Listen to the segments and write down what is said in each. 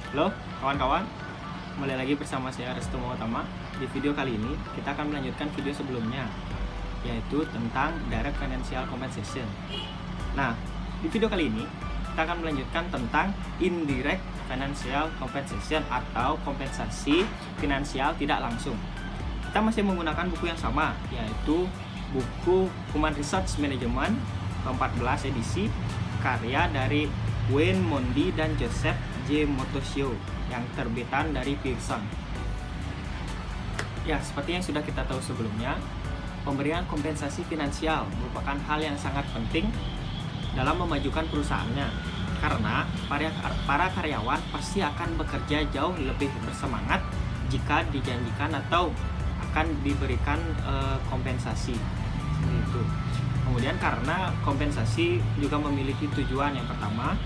Halo kawan-kawan, kembali lagi bersama saya Restu Utama. Di video kali ini kita akan melanjutkan video sebelumnya, yaitu tentang Direct Financial Compensation. Nah, di video kali ini kita akan melanjutkan tentang Indirect Financial Compensation atau kompensasi finansial tidak langsung. Kita masih menggunakan buku yang sama, yaitu buku Human Resource Management ke-14 edisi, karya dari Wayne Mondi dan Joseph J. Motosio yang terbitan dari Pearson. Ya, seperti yang sudah kita tahu sebelumnya, pemberian kompensasi finansial merupakan hal yang sangat penting dalam memajukan perusahaannya, karena para karyawan pasti akan bekerja jauh lebih bersemangat jika dijanjikan atau akan diberikan kompensasi seperti itu. Kemudian karena kompensasi juga memiliki tujuan yang pertama,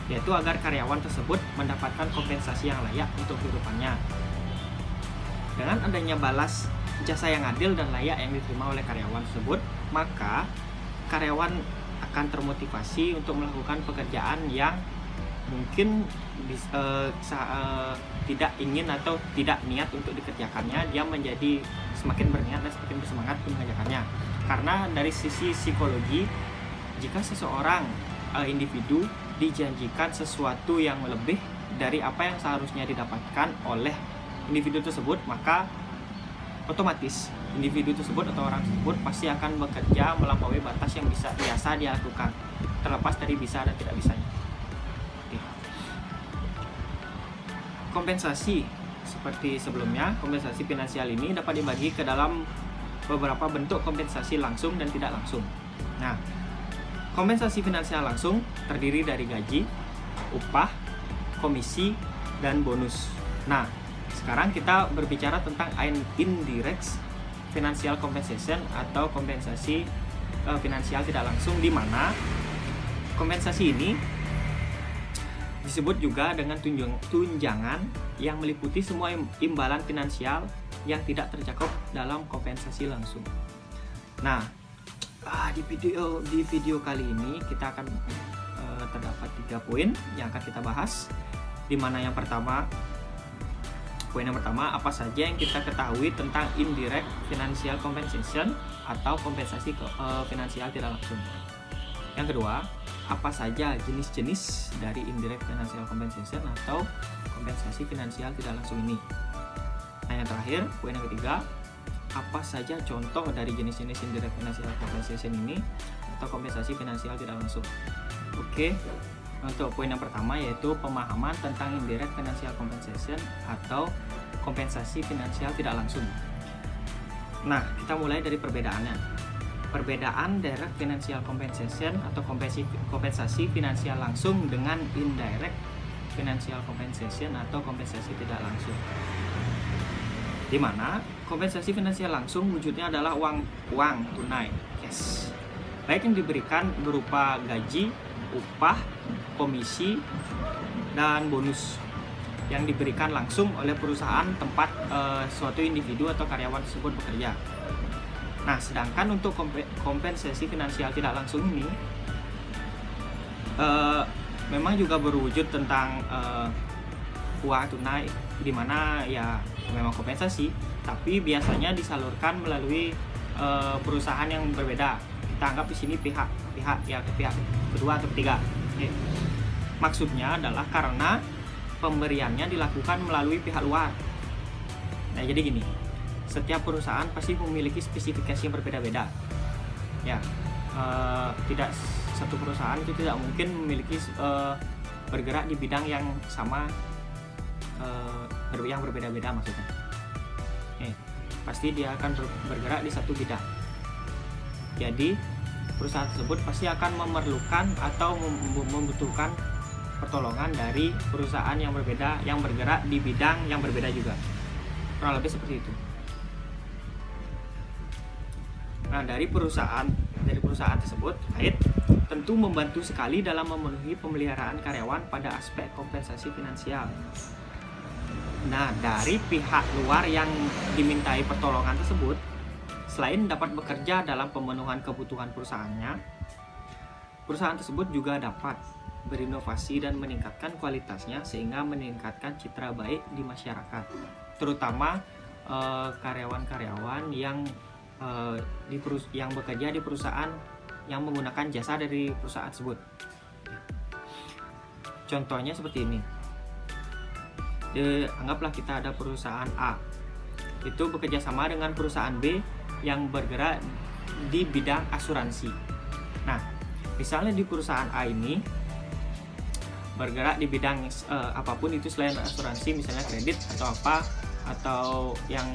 yaitu agar karyawan tersebut mendapatkan kompensasi yang layak untuk kehidupannya. Dengan adanya balas jasa yang adil dan layak yang diterima oleh karyawan tersebut, maka karyawan akan termotivasi untuk melakukan pekerjaan yang mungkin tidak ingin atau tidak niat untuk dikerjakannya. Dia menjadi semakin berniat dan semakin bersemangat untuk mengerjakannya. Karena dari sisi psikologi, jika seseorang individu dijanjikan sesuatu yang lebih dari apa yang seharusnya didapatkan oleh individu tersebut, maka otomatis individu tersebut atau orang tersebut pasti akan bekerja melampaui batas yang biasa dia lakukan, terlepas dari bisa dan tidak bisanya. Oke. Kompensasi seperti sebelumnya, kompensasi finansial ini dapat dibagi ke dalam beberapa bentuk kompensasi langsung dan tidak langsung. Nah, kompensasi finansial langsung terdiri dari gaji, upah, komisi, dan bonus. Nah, sekarang kita berbicara tentang indirect financial compensation atau kompensasi finansial tidak langsung, di mana kompensasi ini disebut juga dengan tunjangan yang meliputi semua imbalan finansial yang tidak tercakup dalam kompensasi langsung. Nah, di video kali ini kita akan terdapat 3 poin yang akan kita bahas, di mana poin yang pertama, apa saja yang kita ketahui tentang indirect financial compensation atau kompensasi finansial tidak langsung. Yang kedua, apa saja jenis-jenis dari indirect financial compensation atau kompensasi finansial tidak langsung ini. Nah, yang terakhir, poin yang ketiga, apa saja contoh dari jenis-jenis indirect financial compensation ini atau kompensasi finansial tidak langsung. Oke, untuk poin yang pertama yaitu pemahaman tentang indirect financial compensation atau kompensasi finansial tidak langsung. Nah, kita mulai dari perbedaannya. Perbedaan direct financial compensation atau kompensasi finansial langsung dengan indirect financial compensation atau kompensasi tidak langsung, di mana kompensasi finansial langsung wujudnya adalah uang tunai, cash, baik yang diberikan berupa gaji, upah, komisi, dan bonus yang diberikan langsung oleh perusahaan tempat suatu individu atau karyawan tersebut bekerja. Nah, sedangkan untuk kompensasi finansial tidak langsung ini memang juga berwujud tentang uang tunai, di mana ya memang kompensasi, tapi biasanya disalurkan melalui perusahaan yang berbeda. Kita anggap di sini pihak kedua atau ketiga. Oke. Maksudnya adalah karena pemberiannya dilakukan melalui pihak luar. Nah, jadi gini, setiap perusahaan pasti memiliki spesifikasi yang berbeda-beda. Ya, tidak satu perusahaan itu tidak mungkin memiliki bergerak di bidang yang sama, yang berbeda-beda maksudnya. Pasti dia akan bergerak di satu bidang. Jadi perusahaan tersebut pasti akan memerlukan atau membutuhkan pertolongan dari perusahaan yang berbeda yang bergerak di bidang yang berbeda juga. Kurang lebih seperti itu. Nah, dari perusahaan tersebut tentu membantu sekali dalam memenuhi pemeliharaan karyawan pada aspek kompensasi finansial. Nah, dari pihak luar yang dimintai pertolongan tersebut, selain dapat bekerja dalam pemenuhan kebutuhan perusahaannya, perusahaan tersebut juga dapat berinovasi dan meningkatkan kualitasnya sehingga meningkatkan citra baik di masyarakat, terutama karyawan-karyawan yang yang bekerja di perusahaan yang menggunakan jasa dari perusahaan tersebut. Contohnya seperti ini. Anggaplah kita ada perusahaan A, itu bekerja sama dengan perusahaan B yang bergerak di bidang asuransi. Nah, misalnya di perusahaan A ini bergerak di bidang apapun itu selain asuransi, misalnya kredit atau apa, atau yang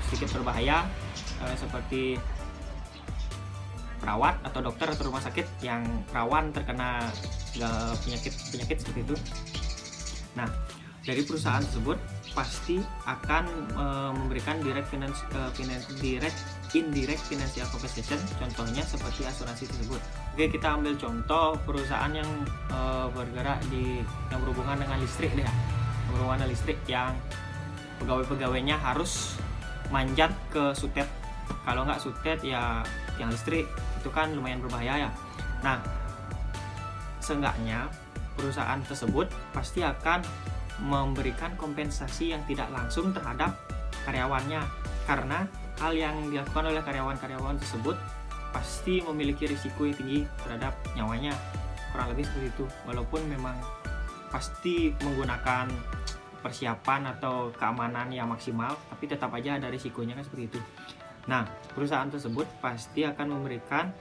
sedikit berbahaya seperti perawat atau dokter atau rumah sakit yang rawan terkena penyakit seperti itu. Nah, dari perusahaan tersebut pasti akan memberikan indirect financial compensation, contohnya seperti asuransi tersebut. Oke, kita ambil contoh perusahaan yang bergerak yang berhubungan dengan listrik deh, berhubungan dengan listrik yang pegawai-pegawainya harus manjat ke sutet. Kalau nggak sutet ya yang listrik, itu kan lumayan berbahaya ya. Nah, seenggaknya perusahaan tersebut pasti akan memberikan kompensasi yang tidak langsung terhadap karyawannya, karena hal yang dilakukan oleh karyawan-karyawan tersebut pasti memiliki risiko yang tinggi terhadap nyawanya, kurang lebih seperti itu. Walaupun memang pasti menggunakan persiapan atau keamanan yang maksimal, tapi tetap aja ada risikonya kan seperti itu. Nah, perusahaan tersebut pasti akan memberikan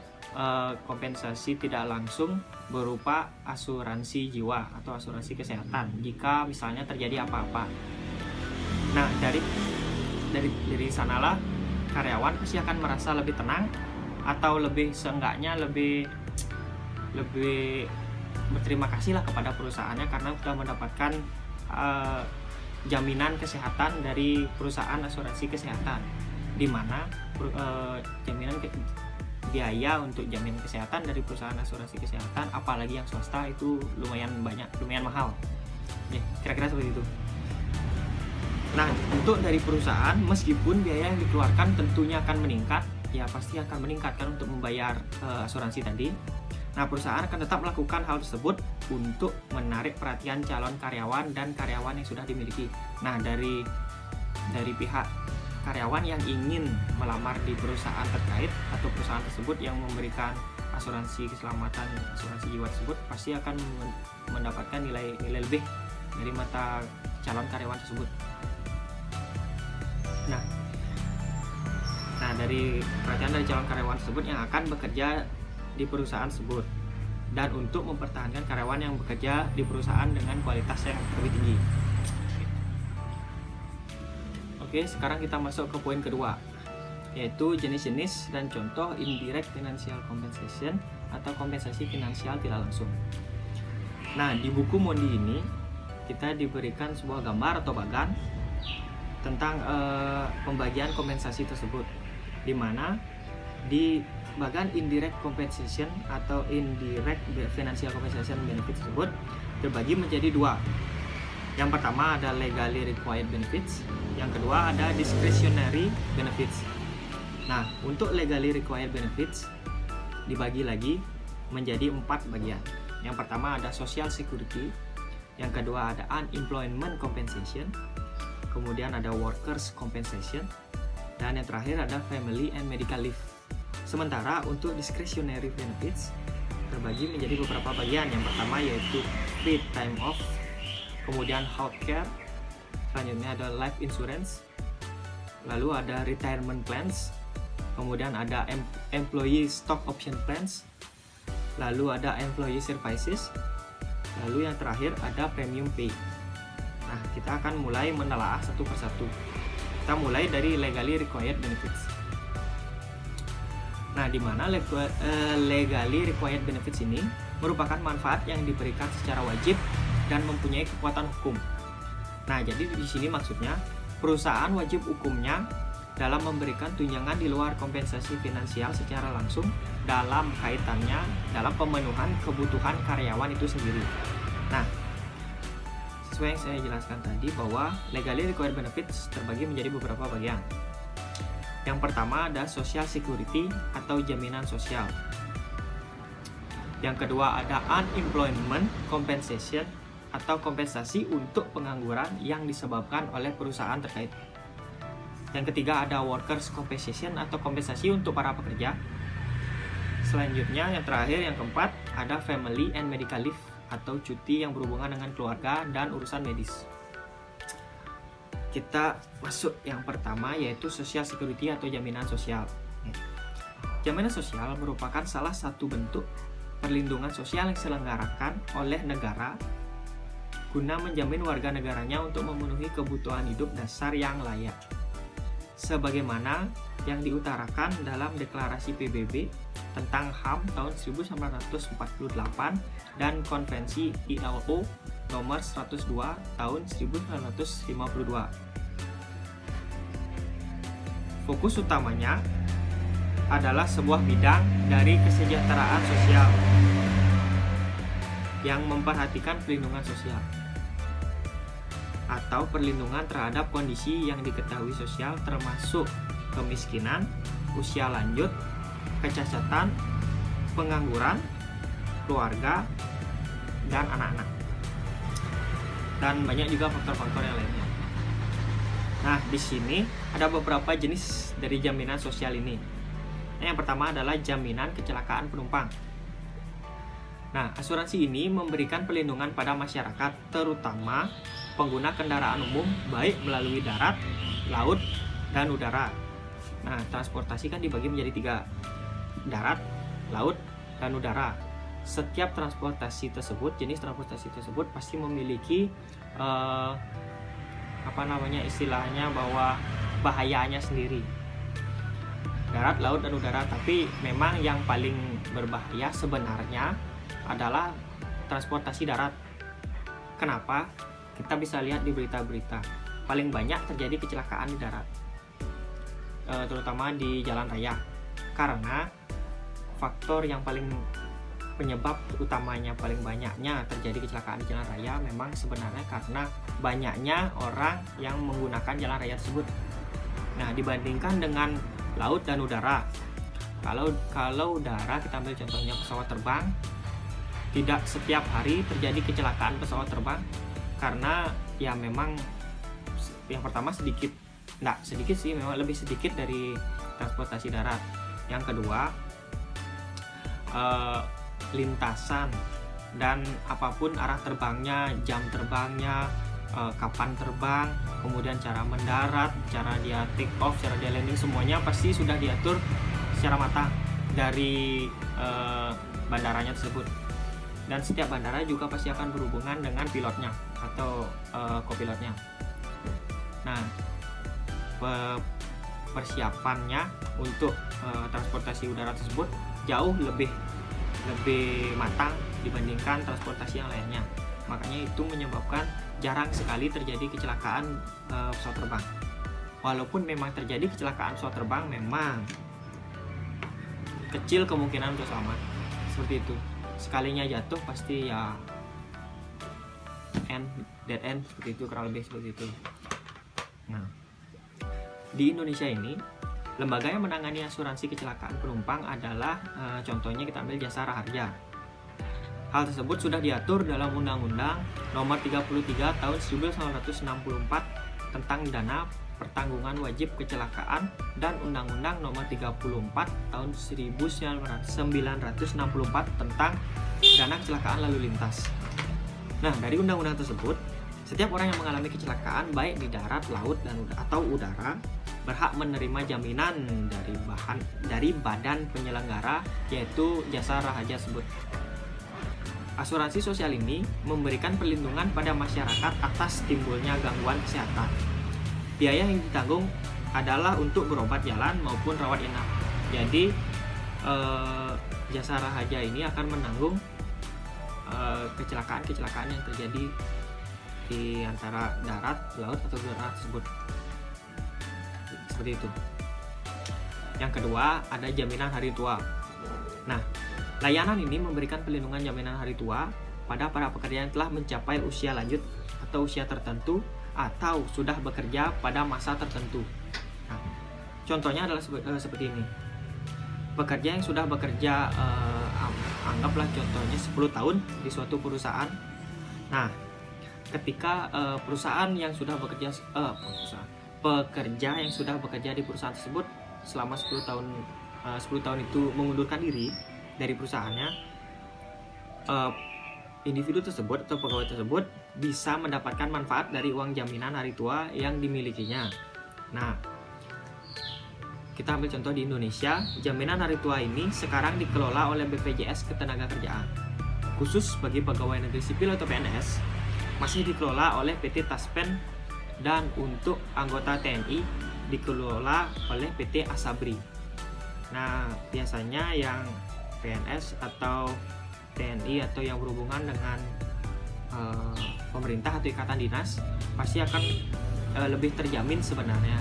kompensasi tidak langsung berupa asuransi jiwa atau asuransi kesehatan jika misalnya terjadi apa-apa. Nah, dari sanalah karyawan pasti akan merasa lebih tenang, atau seenggaknya lebih berterima kasih lah kepada perusahaannya karena sudah mendapatkan jaminan kesehatan dari perusahaan asuransi kesehatan, di mana jaminan biaya untuk jaminan kesehatan dari perusahaan asuransi kesehatan, apalagi yang swasta, itu lumayan mahal ya, kira-kira seperti itu. Nah, untuk dari perusahaan, meskipun biaya yang dikeluarkan tentunya akan meningkat, ya pasti akan meningkatkan untuk membayar asuransi tadi. Nah, perusahaan akan tetap melakukan hal tersebut untuk menarik perhatian calon karyawan dan karyawan yang sudah dimiliki. Nah, dari pihak karyawan yang ingin melamar di perusahaan terkait atau perusahaan tersebut yang memberikan asuransi keselamatan, asuransi jiwa tersebut, pasti akan mendapatkan nilai lebih dari mata calon karyawan tersebut. Nah, dari perhatian dari calon karyawan tersebut yang akan bekerja di perusahaan tersebut, dan untuk mempertahankan karyawan yang bekerja di perusahaan dengan kualitas yang lebih tinggi. Oke, sekarang kita masuk ke poin kedua, yaitu jenis-jenis dan contoh indirect financial compensation atau kompensasi finansial tidak langsung. Nah, di buku Mondi ini kita diberikan sebuah gambar atau bagan tentang pembagian kompensasi tersebut, di mana di bagan indirect compensation atau indirect financial compensation benefit tersebut terbagi menjadi dua. Yang pertama ada legally required benefits, yang kedua ada discretionary benefits. Nah, untuk legally required benefits dibagi lagi menjadi 4 bagian. Yang pertama ada social security, yang kedua ada unemployment compensation, kemudian ada workers compensation, dan yang terakhir ada family and medical leave. Sementara untuk discretionary benefits terbagi menjadi beberapa bagian. Yang pertama yaitu paid time off, kemudian healthcare, selanjutnya ada life insurance, lalu ada retirement plans, kemudian ada employee stock option plans, lalu ada employee services, lalu yang terakhir ada premium pay. Nah, kita akan mulai menelaah satu persatu. Kita mulai dari legally required benefits. Nah, di mana legally required benefits ini merupakan manfaat yang diberikan secara wajib dan mempunyai kekuatan hukum. Nah, jadi di sini maksudnya perusahaan wajib hukumnya dalam memberikan tunjangan di luar kompensasi finansial secara langsung dalam kaitannya dalam pemenuhan kebutuhan karyawan itu sendiri. Nah, sesuai yang saya jelaskan tadi bahwa legally required benefits terbagi menjadi beberapa bagian. Yang pertama ada social security atau jaminan sosial. Yang kedua ada unemployment compensation atau kompensasi untuk pengangguran yang disebabkan oleh perusahaan terkait. Yang ketiga ada workers compensation atau kompensasi untuk para pekerja. Selanjutnya yang terakhir, yang keempat, ada family and medical leave atau cuti yang berhubungan dengan keluarga dan urusan medis. Kita masuk yang pertama, yaitu social security atau jaminan sosial. Jaminan sosial merupakan salah satu bentuk perlindungan sosial yang diselenggarakan oleh negara guna menjamin warga negaranya untuk memenuhi kebutuhan hidup dasar yang layak, sebagaimana yang diutarakan dalam Deklarasi PBB tentang HAM tahun 1948 dan Konvensi ILO nomor 102 tahun 1952. Fokus utamanya adalah sebuah bidang dari kesejahteraan sosial yang memperhatikan perlindungan sosial atau perlindungan terhadap kondisi yang diketahui sosial, termasuk kemiskinan, usia lanjut, kecacatan, pengangguran, keluarga, dan anak-anak. Dan banyak juga faktor-faktor yang lainnya. Nah, di sini ada beberapa jenis dari jaminan sosial ini. Nah, yang pertama adalah jaminan kecelakaan penumpang. Nah, asuransi ini memberikan perlindungan pada masyarakat, terutama pengguna kendaraan umum, baik melalui darat, laut, dan udara. Nah, transportasi kan dibagi menjadi 3, darat, laut, dan udara. Setiap jenis transportasi tersebut pasti memiliki istilahnya bahwa bahayanya sendiri. Darat, laut, dan udara. Tapi memang yang paling berbahaya sebenarnya adalah transportasi darat. Kenapa? Kita bisa lihat di berita-berita. Paling banyak terjadi kecelakaan di darat, terutama di jalan raya. Karena faktor yang paling penyebab utamanya paling banyaknya terjadi kecelakaan di jalan raya memang sebenarnya karena banyaknya orang yang menggunakan jalan raya tersebut. Nah, dibandingkan dengan laut dan udara. Kalau udara, kita ambil contohnya pesawat terbang, tidak setiap hari terjadi kecelakaan pesawat terbang karena ya memang yang pertama sedikit sih, memang lebih sedikit dari transportasi darat. Yang kedua, lintasan dan apapun arah terbangnya, jam terbangnya, kapan terbang, kemudian cara mendarat, cara dia take off, cara dia landing, semuanya pasti sudah diatur secara matang dari bandaranya tersebut. Dan setiap bandara juga pasti akan berhubungan dengan pilotnya atau kopilotnya. Nah, persiapannya untuk transportasi udara tersebut jauh lebih matang dibandingkan transportasi yang lainnya. Makanya itu menyebabkan jarang sekali terjadi kecelakaan pesawat terbang. Walaupun memang terjadi kecelakaan pesawat terbang, memang kecil kemungkinan untuk selamat. Seperti itu. Sekalinya jatuh pasti ya dead end, seperti itu, kurang lebih seperti itu. Nah, di Indonesia ini lembaga yang menangani asuransi kecelakaan penumpang adalah contohnya kita ambil Jasa Raharja. Hal tersebut sudah diatur dalam Undang-Undang Nomor 33 Tahun 1964 tentang dana pertanggungan wajib kecelakaan dan Undang-Undang Nomor 34 Tahun 1964 tentang dana kecelakaan lalu lintas. Nah, dari undang-undang tersebut, setiap orang yang mengalami kecelakaan baik di darat, laut, atau udara berhak menerima jaminan dari badan penyelenggara, yaitu Jasa Raharja tersebut. Asuransi sosial ini memberikan perlindungan pada masyarakat atas timbulnya gangguan kesehatan. Biaya yang ditanggung adalah untuk berobat jalan maupun rawat inap. Jadi Jasa Raharja ini akan menanggung kecelakaan-kecelakaan yang terjadi di antara darat, laut, atau udara tersebut. Seperti itu. Yang kedua, ada jaminan hari tua. Nah, layanan ini memberikan perlindungan jaminan hari tua pada para pekerja yang telah mencapai usia lanjut atau usia tertentu atau sudah bekerja pada masa tertentu. Nah, contohnya adalah seperti ini. Pekerja yang sudah bekerja anggaplah contohnya 10 tahun di suatu perusahaan. Nah, ketika perusahaan yang sudah bekerja pekerja yang sudah bekerja di perusahaan tersebut selama 10 tahun itu mengundurkan diri dari perusahaannya, individu tersebut atau pegawai tersebut bisa mendapatkan manfaat dari uang jaminan hari tua yang dimilikinya. Nah, kita ambil contoh di Indonesia, jaminan hari tua ini sekarang dikelola oleh BPJS Ketenagakerjaan. Khusus bagi pegawai negeri sipil atau PNS, masih dikelola oleh PT Taspen, dan untuk anggota TNI dikelola oleh PT Asabri. Nah, biasanya yang PNS atau TNI atau yang berhubungan dengan pemerintah atau ikatan dinas pasti akan lebih terjamin sebenarnya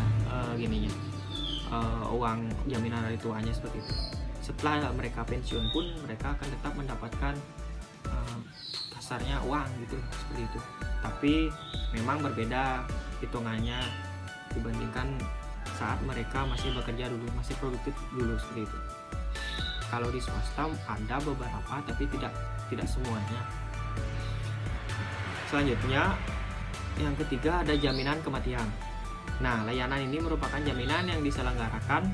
uang jaminan hari tuanya seperti itu. Setelah mereka pensiun pun mereka akan tetap mendapatkan kasarnya uang gitu, seperti itu. Tapi memang berbeda hitungannya dibandingkan saat mereka masih bekerja dulu, masih produktif dulu, seperti itu. Kalau di swasta ada beberapa tapi tidak semuanya. Selanjutnya yang ketiga ada jaminan kematian. Nah, layanan ini merupakan jaminan yang diselenggarakan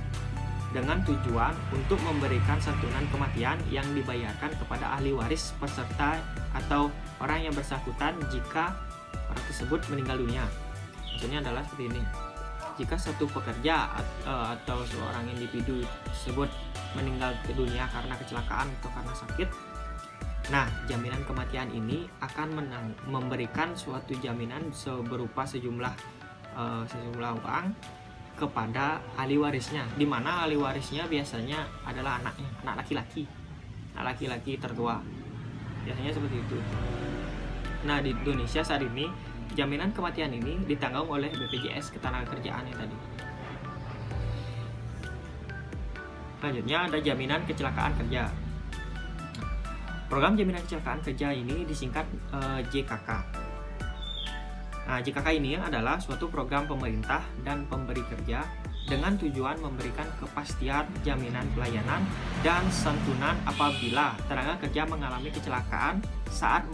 dengan tujuan untuk memberikan santunan kematian yang dibayarkan kepada ahli waris peserta atau orang yang bersangkutan jika orang tersebut meninggal dunia. Maksudnya adalah seperti ini. Jika satu pekerja atau seorang individu tersebut meninggal dunia karena kecelakaan atau karena sakit, nah, jaminan kematian ini akan memberikan suatu jaminan berupa sejumlah uang kepada ahli warisnya, di mana ahli warisnya biasanya adalah anaknya, anak laki-laki tertua, biasanya seperti itu. Nah, di Indonesia saat ini jaminan kematian ini ditanggung oleh BPJS Ketenagakerjaan yang tadi. Selanjutnya ada jaminan kecelakaan kerja. Program jaminan kecelakaan kerja ini disingkat JKK. Nah, JKK ini adalah suatu program pemerintah dan pemberi kerja dengan tujuan memberikan kepastian jaminan pelayanan dan santunan apabila tenaga kerja mengalami kecelakaan saat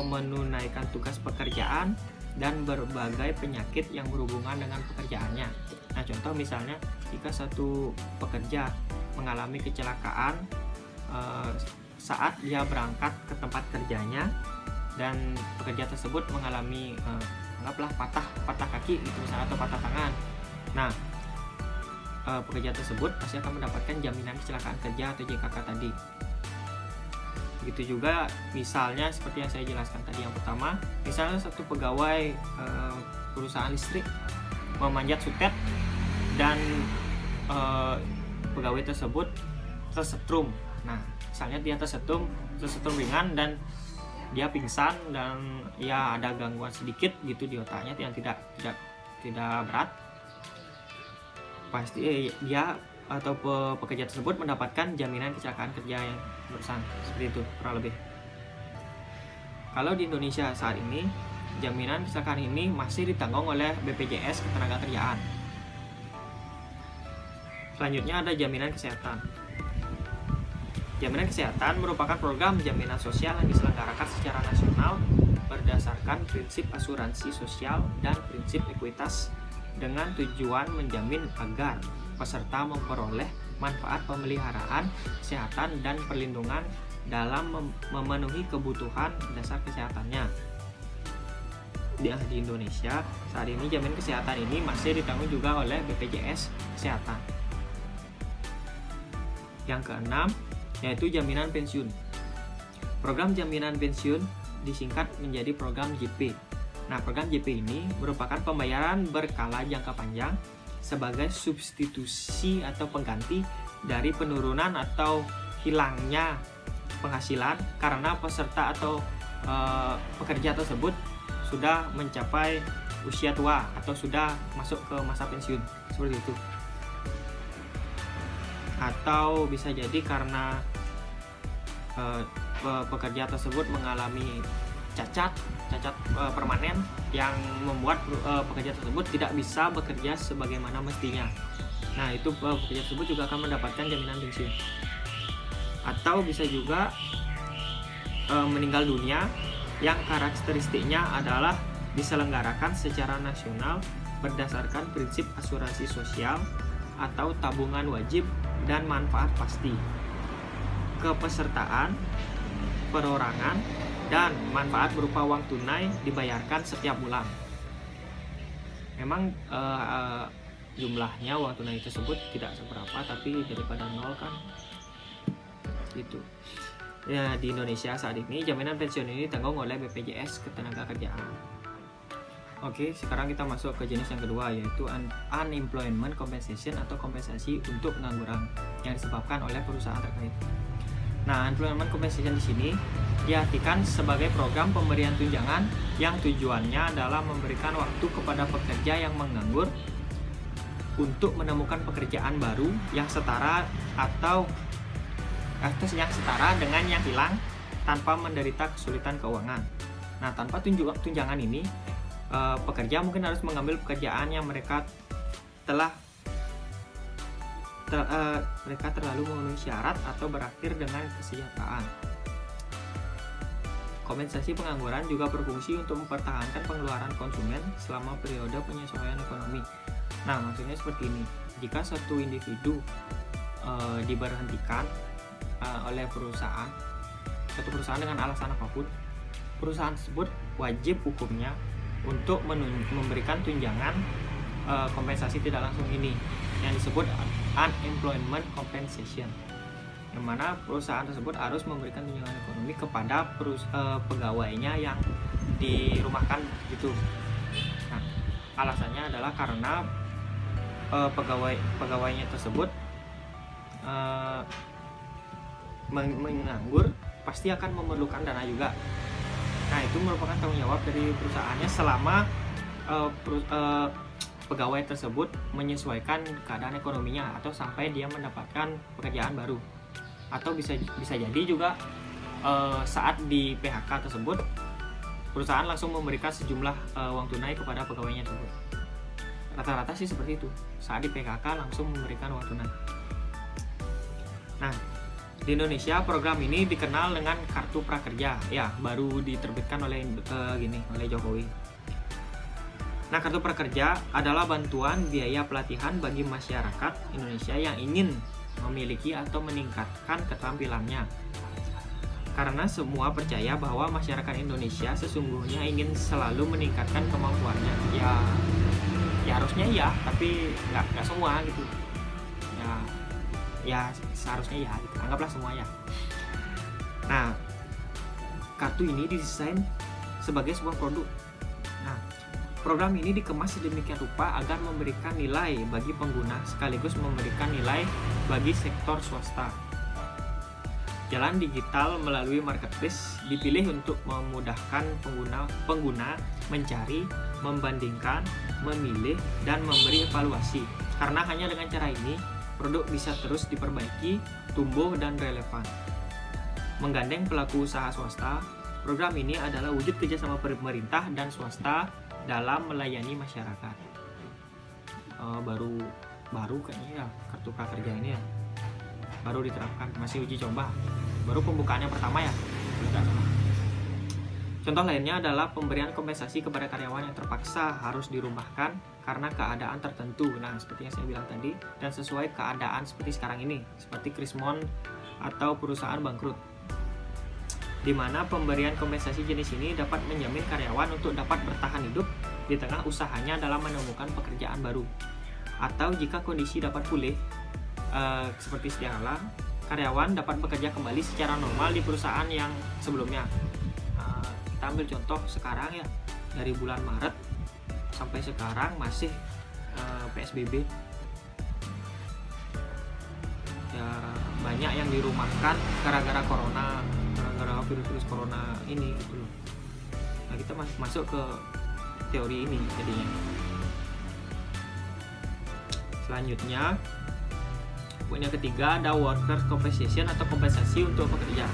menunaikan tugas pekerjaan dan berbagai penyakit yang berhubungan dengan pekerjaannya. Nah, contoh misalnya jika satu pekerja mengalami kecelakaan saat dia berangkat ke tempat kerjanya dan pekerja tersebut mengalami anggaplah patah kaki gitu misalnya, atau patah tangan. Nah, pekerja tersebut pasti akan mendapatkan jaminan kecelakaan kerja atau JKK tadi. Begitu juga misalnya seperti yang saya jelaskan tadi yang pertama, misalnya satu pegawai perusahaan listrik memanjat sutet dan pegawai tersebut tersetrum. Nah, misalnya dia tersetrum ringan dan dia pingsan dan ya ada gangguan sedikit gitu di otaknya yang tidak berat, pasti dia atau pekerja tersebut mendapatkan jaminan kecelakaan kerja yang barusan, seperti itu kurang lebih. Kalau di Indonesia saat ini jaminan kecelakaan ini masih ditanggung oleh BPJS Ketenagakerjaan. Selanjutnya ada jaminan kesehatan. Jaminan kesehatan merupakan program jaminan sosial yang diselenggarakan secara nasional berdasarkan prinsip asuransi sosial dan prinsip ekuitas dengan tujuan menjamin agar peserta memperoleh manfaat pemeliharaan kesehatan dan perlindungan dalam memenuhi kebutuhan dasar kesehatannya. Di Indonesia saat ini jaminan kesehatan ini masih ditanggung juga oleh BPJS Kesehatan. Yang keenam yaitu jaminan pensiun. Program jaminan pensiun disingkat menjadi program JP. Nah, program JP ini merupakan pembayaran berkala jangka panjang sebagai substitusi atau pengganti dari penurunan atau hilangnya penghasilan karena peserta atau pekerja tersebut sudah mencapai usia tua atau sudah masuk ke masa pensiun, seperti itu. Atau bisa jadi karena pekerja tersebut mengalami cacat permanen yang membuat pekerja tersebut tidak bisa bekerja sebagaimana mestinya. Nah, itu pekerja tersebut juga akan mendapatkan jaminan pensiun. atau bisa juga meninggal dunia yang karakteristiknya adalah diselenggarakan secara nasional berdasarkan prinsip asuransi sosial atau tabungan wajib dan manfaat pasti. Kepesertaan, perorangan, dan manfaat berupa uang tunai dibayarkan setiap bulan. Memang jumlahnya uang tunai tersebut tidak seberapa, tapi daripada nol kan gitu. Ya, di Indonesia saat ini jaminan pensiun ini ditanggung oleh BPJS Ketenagakerjaan. Oke, sekarang kita masuk ke jenis yang kedua, yaitu unemployment compensation atau kompensasi untuk pengangguran yang disebabkan oleh perusahaan terkait. Nah, unemployment compensation di sini diartikan sebagai program pemberian tunjangan yang tujuannya adalah memberikan waktu kepada pekerja yang menganggur untuk menemukan pekerjaan baru yang setara atau yang setara dengan yang hilang tanpa menderita kesulitan keuangan. Nah, tanpa tunjangan ini, pekerja mungkin harus mengambil pekerjaan yang mereka terlalu memenuhi syarat atau berakhir dengan kesejahteraan. Kompensasi pengangguran juga berfungsi untuk mempertahankan pengeluaran konsumen selama periode penyesuaian ekonomi. Nah, maksudnya seperti ini. Jika suatu individu diberhentikan oleh suatu perusahaan dengan alasan apapun, perusahaan tersebut wajib hukumnya untuk memberikan tunjangan kompensasi tidak langsung ini yang disebut unemployment compensation, yang mana perusahaan tersebut harus memberikan tunjangan ekonomi kepada pegawainya yang dirumahkan gitu. Nah, alasannya adalah karena pegawainya tersebut menganggur, pasti akan memerlukan dana juga. Nah, itu merupakan tanggung jawab dari perusahaannya selama pegawai tersebut menyesuaikan keadaan ekonominya atau sampai dia mendapatkan pekerjaan baru. Atau bisa jadi juga saat di PHK tersebut perusahaan langsung memberikan sejumlah uang tunai kepada pegawainya tersebut. Rata-rata sih seperti itu. Saat di PHK langsung memberikan uang tunai. Nah, di Indonesia program ini dikenal dengan Kartu Prakerja, ya baru diterbitkan oleh Jokowi. Nah, Kartu Prakerja adalah bantuan biaya pelatihan bagi masyarakat Indonesia yang ingin memiliki atau meningkatkan keterampilannya. Karena semua percaya bahwa masyarakat Indonesia sesungguhnya ingin selalu meningkatkan kemampuannya. Ya harusnya ya, tapi nggak semua gitu. Ya seharusnya ya, gitu. Anggaplah semua ya. Nah, kartu ini didesain sebagai sebuah produk. Nah, program ini dikemas sedemikian rupa agar memberikan nilai bagi pengguna sekaligus memberikan nilai bagi sektor swasta. Jalan digital melalui marketplace dipilih untuk memudahkan pengguna mencari, membandingkan, memilih, dan memberi evaluasi. Karena hanya dengan cara ini produk bisa terus diperbaiki, tumbuh, dan relevan. Menggandeng pelaku usaha swasta, program ini adalah wujud kerjasama pemerintah dan swasta dalam melayani masyarakat. Baru kayaknya ya, Kartu Prakerja ini ya baru diterapkan, masih uji coba, baru pembukaannya pertama ya. Contoh lainnya adalah pemberian kompensasi kepada karyawan yang terpaksa harus dirumahkan karena keadaan tertentu. Nah, seperti yang saya bilang tadi, dan sesuai keadaan seperti sekarang ini, seperti krismon atau perusahaan bangkrut, di mana pemberian kompensasi jenis ini dapat menjamin karyawan untuk dapat bertahan hidup di tengah usahanya dalam menemukan pekerjaan baru. Atau jika kondisi dapat pulih, seperti sedia kala, karyawan dapat bekerja kembali secara normal di perusahaan yang sebelumnya. Kita ambil contoh sekarang ya, dari bulan Maret sampai sekarang masih PSBB ya, banyak yang dirumahkan gara-gara virus corona ini gitu loh. Nah, kita masuk ke teori ini jadinya. Selanjutnya, poin yang ketiga ada worker compensation atau kompensasi untuk pekerja.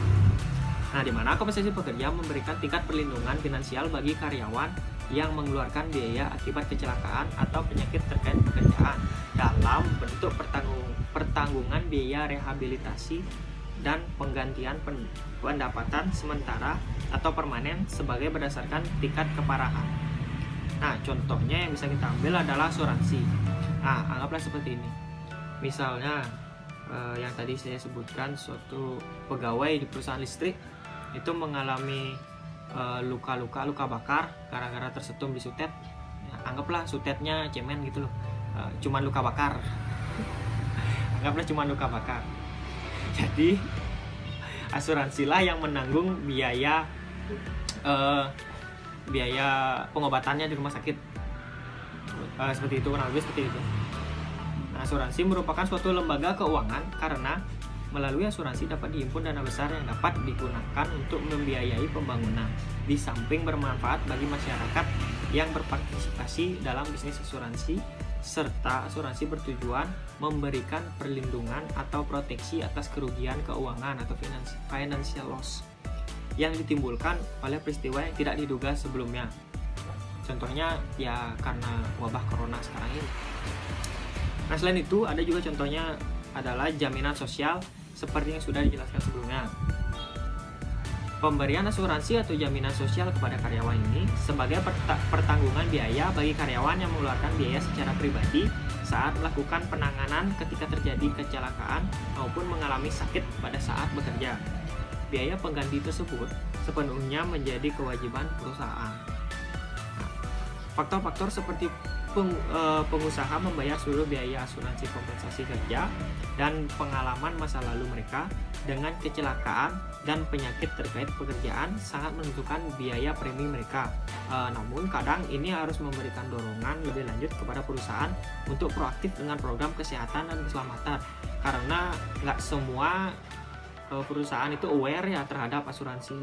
Nah, di mana kompensasi pekerja memberikan tingkat perlindungan finansial bagi karyawan yang mengeluarkan biaya akibat kecelakaan atau penyakit terkait pekerjaan dalam bentuk pertanggungan biaya rehabilitasi dan penggantian pendapatan sementara atau permanen sebagai berdasarkan tingkat keparahan. Nah, contohnya yang bisa kita ambil adalah asuransi. Nah, anggaplah seperti ini. Misalnya yang tadi saya sebutkan, suatu pegawai di perusahaan listrik itu mengalami luka bakar gara-gara tersetum di sutet. Anggaplah sutetnya cemen gitu loh, cuman luka bakar. Anggaplah cuman luka bakar. Jadi asuransilah yang menanggung biaya pengobatannya di rumah sakit. Seperti itu, kurang lebih seperti itu. Nah, asuransi merupakan suatu lembaga keuangan karena melalui asuransi dapat dihimpun dana besar yang dapat digunakan untuk membiayai pembangunan, di samping bermanfaat bagi masyarakat yang berpartisipasi dalam bisnis asuransi, serta asuransi bertujuan memberikan perlindungan atau proteksi atas kerugian keuangan atau financial loss yang ditimbulkan oleh peristiwa yang tidak diduga sebelumnya. Contohnya ya karena wabah corona sekarang ini. Nah, selain itu ada juga contohnya adalah jaminan sosial seperti yang sudah dijelaskan sebelumnya. Pemberian asuransi atau jaminan sosial kepada karyawan ini sebagai pertanggungan biaya bagi karyawan yang mengeluarkan biaya secara pribadi saat melakukan penanganan ketika terjadi kecelakaan maupun mengalami sakit pada saat bekerja. Biaya pengganti tersebut sepenuhnya menjadi kewajiban perusahaan. Nah, faktor-faktor seperti pengusaha membayar seluruh biaya asuransi kompensasi kerja dan pengalaman masa lalu mereka dengan kecelakaan dan penyakit terkait pekerjaan sangat menentukan biaya premi mereka. Namun kadang ini harus memberikan dorongan lebih lanjut kepada perusahaan untuk proaktif dengan program kesehatan dan keselamatan, karena nggak semua perusahaan itu aware ya terhadap asuransi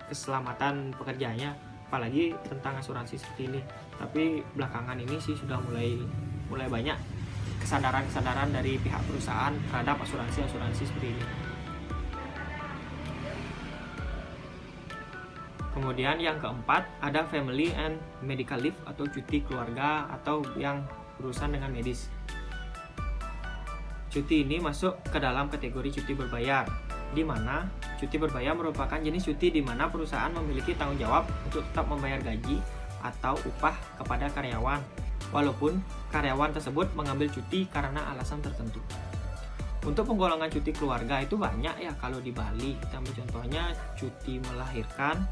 keselamatan pekerjanya, apalagi tentang asuransi seperti ini. Tapi belakangan ini sih sudah mulai banyak kesadaran dari pihak perusahaan terhadap asuransi seperti ini. Kemudian yang keempat ada family and medical leave atau cuti keluarga atau yang berurusan dengan medis. Cuti ini masuk ke dalam kategori cuti berbayar, di mana cuti berbayar merupakan jenis cuti di mana perusahaan memiliki tanggung jawab untuk tetap membayar gaji atau upah kepada karyawan, walaupun karyawan tersebut mengambil cuti karena alasan tertentu. Untuk penggolongan cuti keluarga itu banyak ya. Kalau di Bali, kita ambil contohnya cuti melahirkan,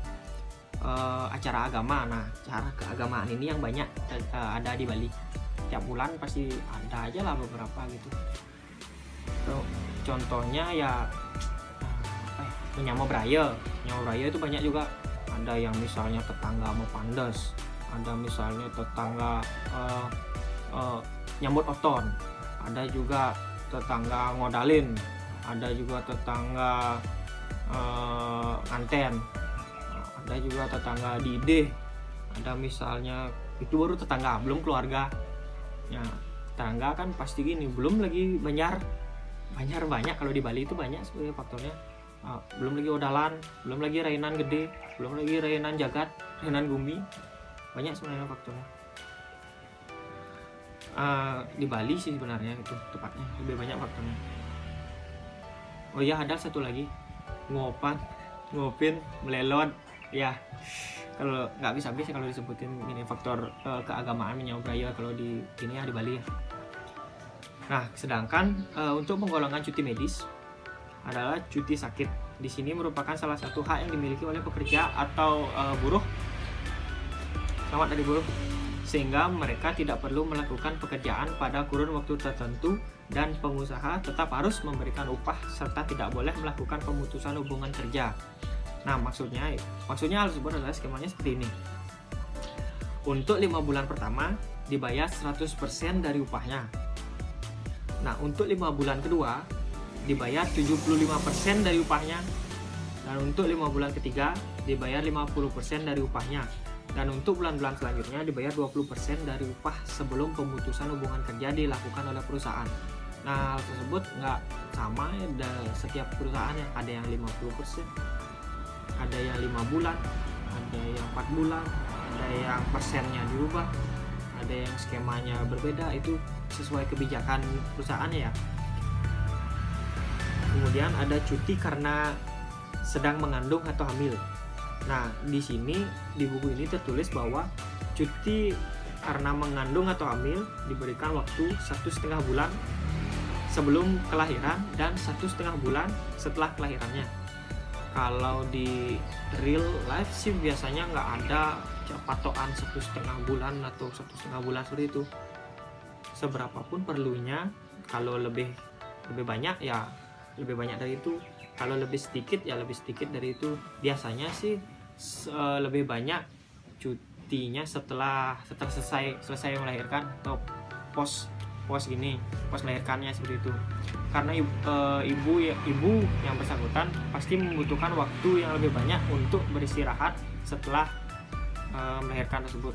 acara agama. Nah, acara keagamaan ini yang banyak ada di Bali. Tiap bulan pasti ada aja lah beberapa gitu. Contohnya ya menyambut raya itu banyak juga. Ada yang misalnya tetangga mau pandas, ada misalnya tetangga nyambut oton, ada juga tetangga ngodalin, ada juga tetangga nganten, ada juga tetangga dideh, ada misalnya itu baru tetangga, belum keluarga. Ya, tetangga kan pasti gini, belum lagi banyak kalau di Bali itu banyak sebenarnya faktornya. Belum lagi odalan, belum lagi rainan gede, belum lagi rainan jagat, rainan gumi, banyak sebenarnya faktornya. Di Bali sih sebenarnya itu tepatnya lebih banyak faktornya. Oh iya, ada satu lagi, ngopin, melelot ya. Kalau nggak bisa kalau disebutin ini faktor keagamaan menyambut raya kalau di ini ya di Bali ya. Nah, sedangkan untuk penggolongan cuti medis adalah cuti sakit. Di sini merupakan salah satu hak yang dimiliki oleh pekerja atau buruh, selamat dari buruh, sehingga mereka tidak perlu melakukan pekerjaan pada kurun waktu tertentu dan pengusaha tetap harus memberikan upah serta tidak boleh melakukan pemutusan hubungan kerja. Nah, maksudnya hal tersebut adalah skemanya seperti ini. Untuk 5 bulan pertama dibayar 100% dari upahnya. Nah, untuk 5 bulan kedua dibayar 75% dari upahnya, dan untuk 5 bulan ketiga dibayar 50% dari upahnya, dan untuk bulan-bulan selanjutnya dibayar 20% dari upah sebelum pemutusan hubungan kerja dilakukan oleh perusahaan. Nah, hal tersebut nggak sama ya setiap perusahaan ya. Ada yang 50%, ada yang 5 bulan, ada yang 4 bulan, ada yang persennya diubah, ada yang skemanya berbeda. Itu sesuai kebijakan perusahaan ya. Kemudian ada cuti karena sedang mengandung atau hamil. Nah, di sini di buku ini tertulis bahwa cuti karena mengandung atau hamil diberikan waktu 1,5 bulan sebelum kelahiran dan 1,5 bulan setelah kelahirannya. Kalau di real life sih biasanya nggak ada patokan 1,5 bulan atau 1,5 bulan seperti itu. Seberapapun perlunya, kalau lebih banyak ya lebih banyak dari itu, kalau lebih sedikit ya lebih sedikit dari itu. Biasanya sih lebih banyak cutinya setelah selesai melahirkan atau pos melahirkannya seperti itu. Karena ibu yang bersangkutan pasti membutuhkan waktu yang lebih banyak untuk beristirahat setelah melahirkan tersebut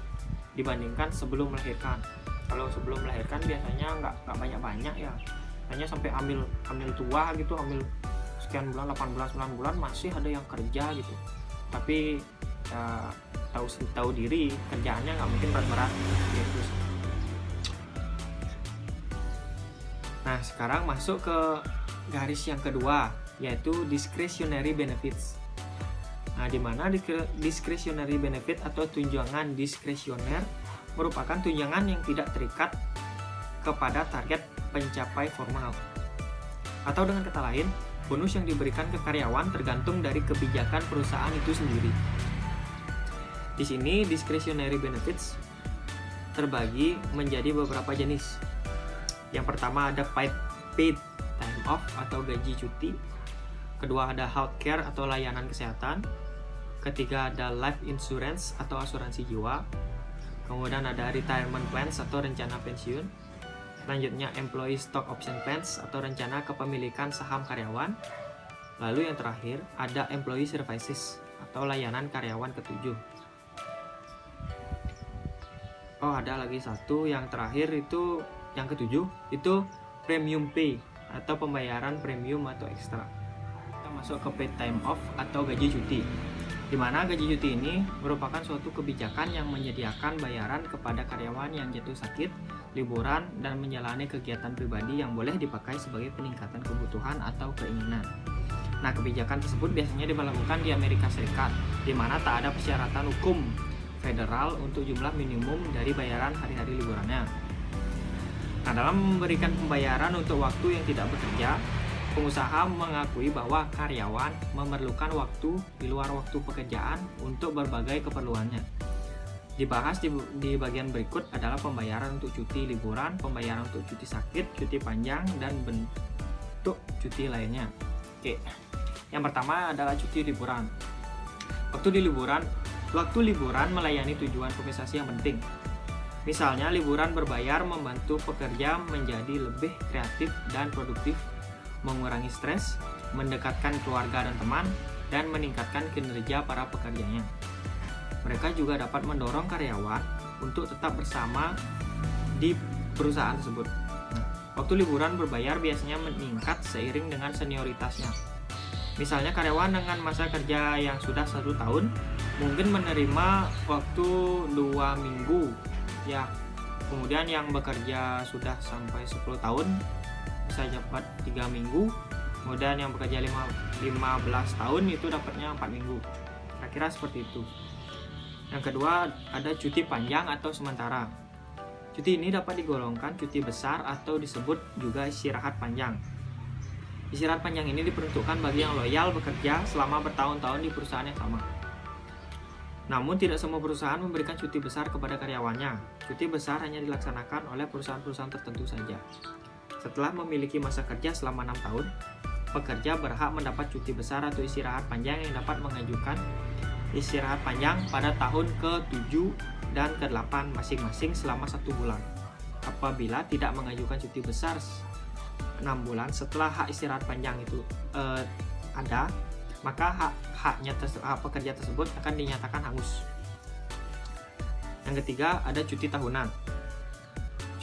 dibandingkan sebelum melahirkan. Kalau sebelum melahirkan biasanya nggak banyak ya, hanya sampai hamil tua gitu, hamil sekian bulan, 8 bulan, 9 bulan masih ada yang kerja gitu. Tapi ya, tahu diri kerjaannya nggak mungkin berat-berat gitu. Nah, sekarang masuk ke garis yang kedua, yaitu discretionary benefits. Nah, di mana discretionary benefit atau tunjangan diskresioner merupakan tunjangan yang tidak terikat kepada target pencapai formal. Atau dengan kata lain, bonus yang diberikan ke karyawan tergantung dari kebijakan perusahaan itu sendiri. Di sini discretionary benefits terbagi menjadi beberapa jenis. Yang pertama ada paid time off atau gaji cuti. Kedua ada healthcare atau layanan kesehatan. Ketiga ada life insurance atau asuransi jiwa. Kemudian ada retirement plans atau rencana pensiun. Selanjutnya employee stock option plans atau rencana kepemilikan saham karyawan. Lalu yang terakhir ada employee services atau layanan karyawan ketujuh. Oh, ada lagi satu yang terakhir itu yang ketujuh, itu premium pay atau pembayaran premium atau ekstra. Kita masuk ke paid time off atau gaji cuti, di mana gaji cuti ini merupakan suatu kebijakan yang menyediakan bayaran kepada karyawan yang jatuh sakit, liburan, dan menjalani kegiatan pribadi yang boleh dipakai sebagai peningkatan kebutuhan atau keinginan. Nah, kebijakan tersebut biasanya diberlakukan di Amerika Serikat, di mana tak ada persyaratan hukum federal untuk jumlah minimum dari bayaran hari-hari liburannya. Nah, dalam memberikan pembayaran untuk waktu yang tidak bekerja, pengusaha mengakui bahwa karyawan memerlukan waktu di luar waktu pekerjaan untuk berbagai keperluannya. Dibahas di bagian berikut adalah pembayaran untuk cuti liburan, pembayaran untuk cuti sakit, cuti panjang, dan bentuk cuti lainnya. Oke, yang pertama adalah cuti liburan. Waktu liburan melayani tujuan kompensasi yang penting. Misalnya, liburan berbayar membantu pekerja menjadi lebih kreatif dan produktif, mengurangi stres, mendekatkan keluarga dan teman, dan meningkatkan kinerja para pekerjanya. Mereka juga dapat mendorong karyawan untuk tetap bersama di perusahaan tersebut. Waktu liburan berbayar biasanya meningkat seiring dengan senioritasnya. Misalnya, karyawan dengan masa kerja yang sudah 1 tahun mungkin menerima waktu 2 minggu. Ya, kemudian yang bekerja sudah sampai 10 tahun bisa dapat 3 minggu. Kemudian yang bekerja 15 tahun itu dapatnya 4 minggu. Kira-kira seperti itu. Yang kedua ada cuti panjang atau sementara. Cuti ini dapat digolongkan cuti besar atau disebut juga istirahat panjang. Istirahat panjang ini diperuntukkan bagi yang loyal bekerja selama bertahun-tahun di perusahaan yang sama. Namun tidak semua perusahaan memberikan cuti besar kepada karyawannya. Cuti besar hanya dilaksanakan oleh perusahaan-perusahaan tertentu saja. Setelah memiliki masa kerja selama 6 tahun, pekerja berhak mendapat cuti besar atau istirahat panjang yang dapat mengajukan istirahat panjang pada tahun ke-7 dan ke-8 masing-masing selama 1 bulan. Apabila tidak mengajukan cuti besar 6 bulan setelah hak istirahat panjang itu ada, maka hak pekerja tersebut akan dinyatakan hangus. Yang ketiga ada cuti tahunan.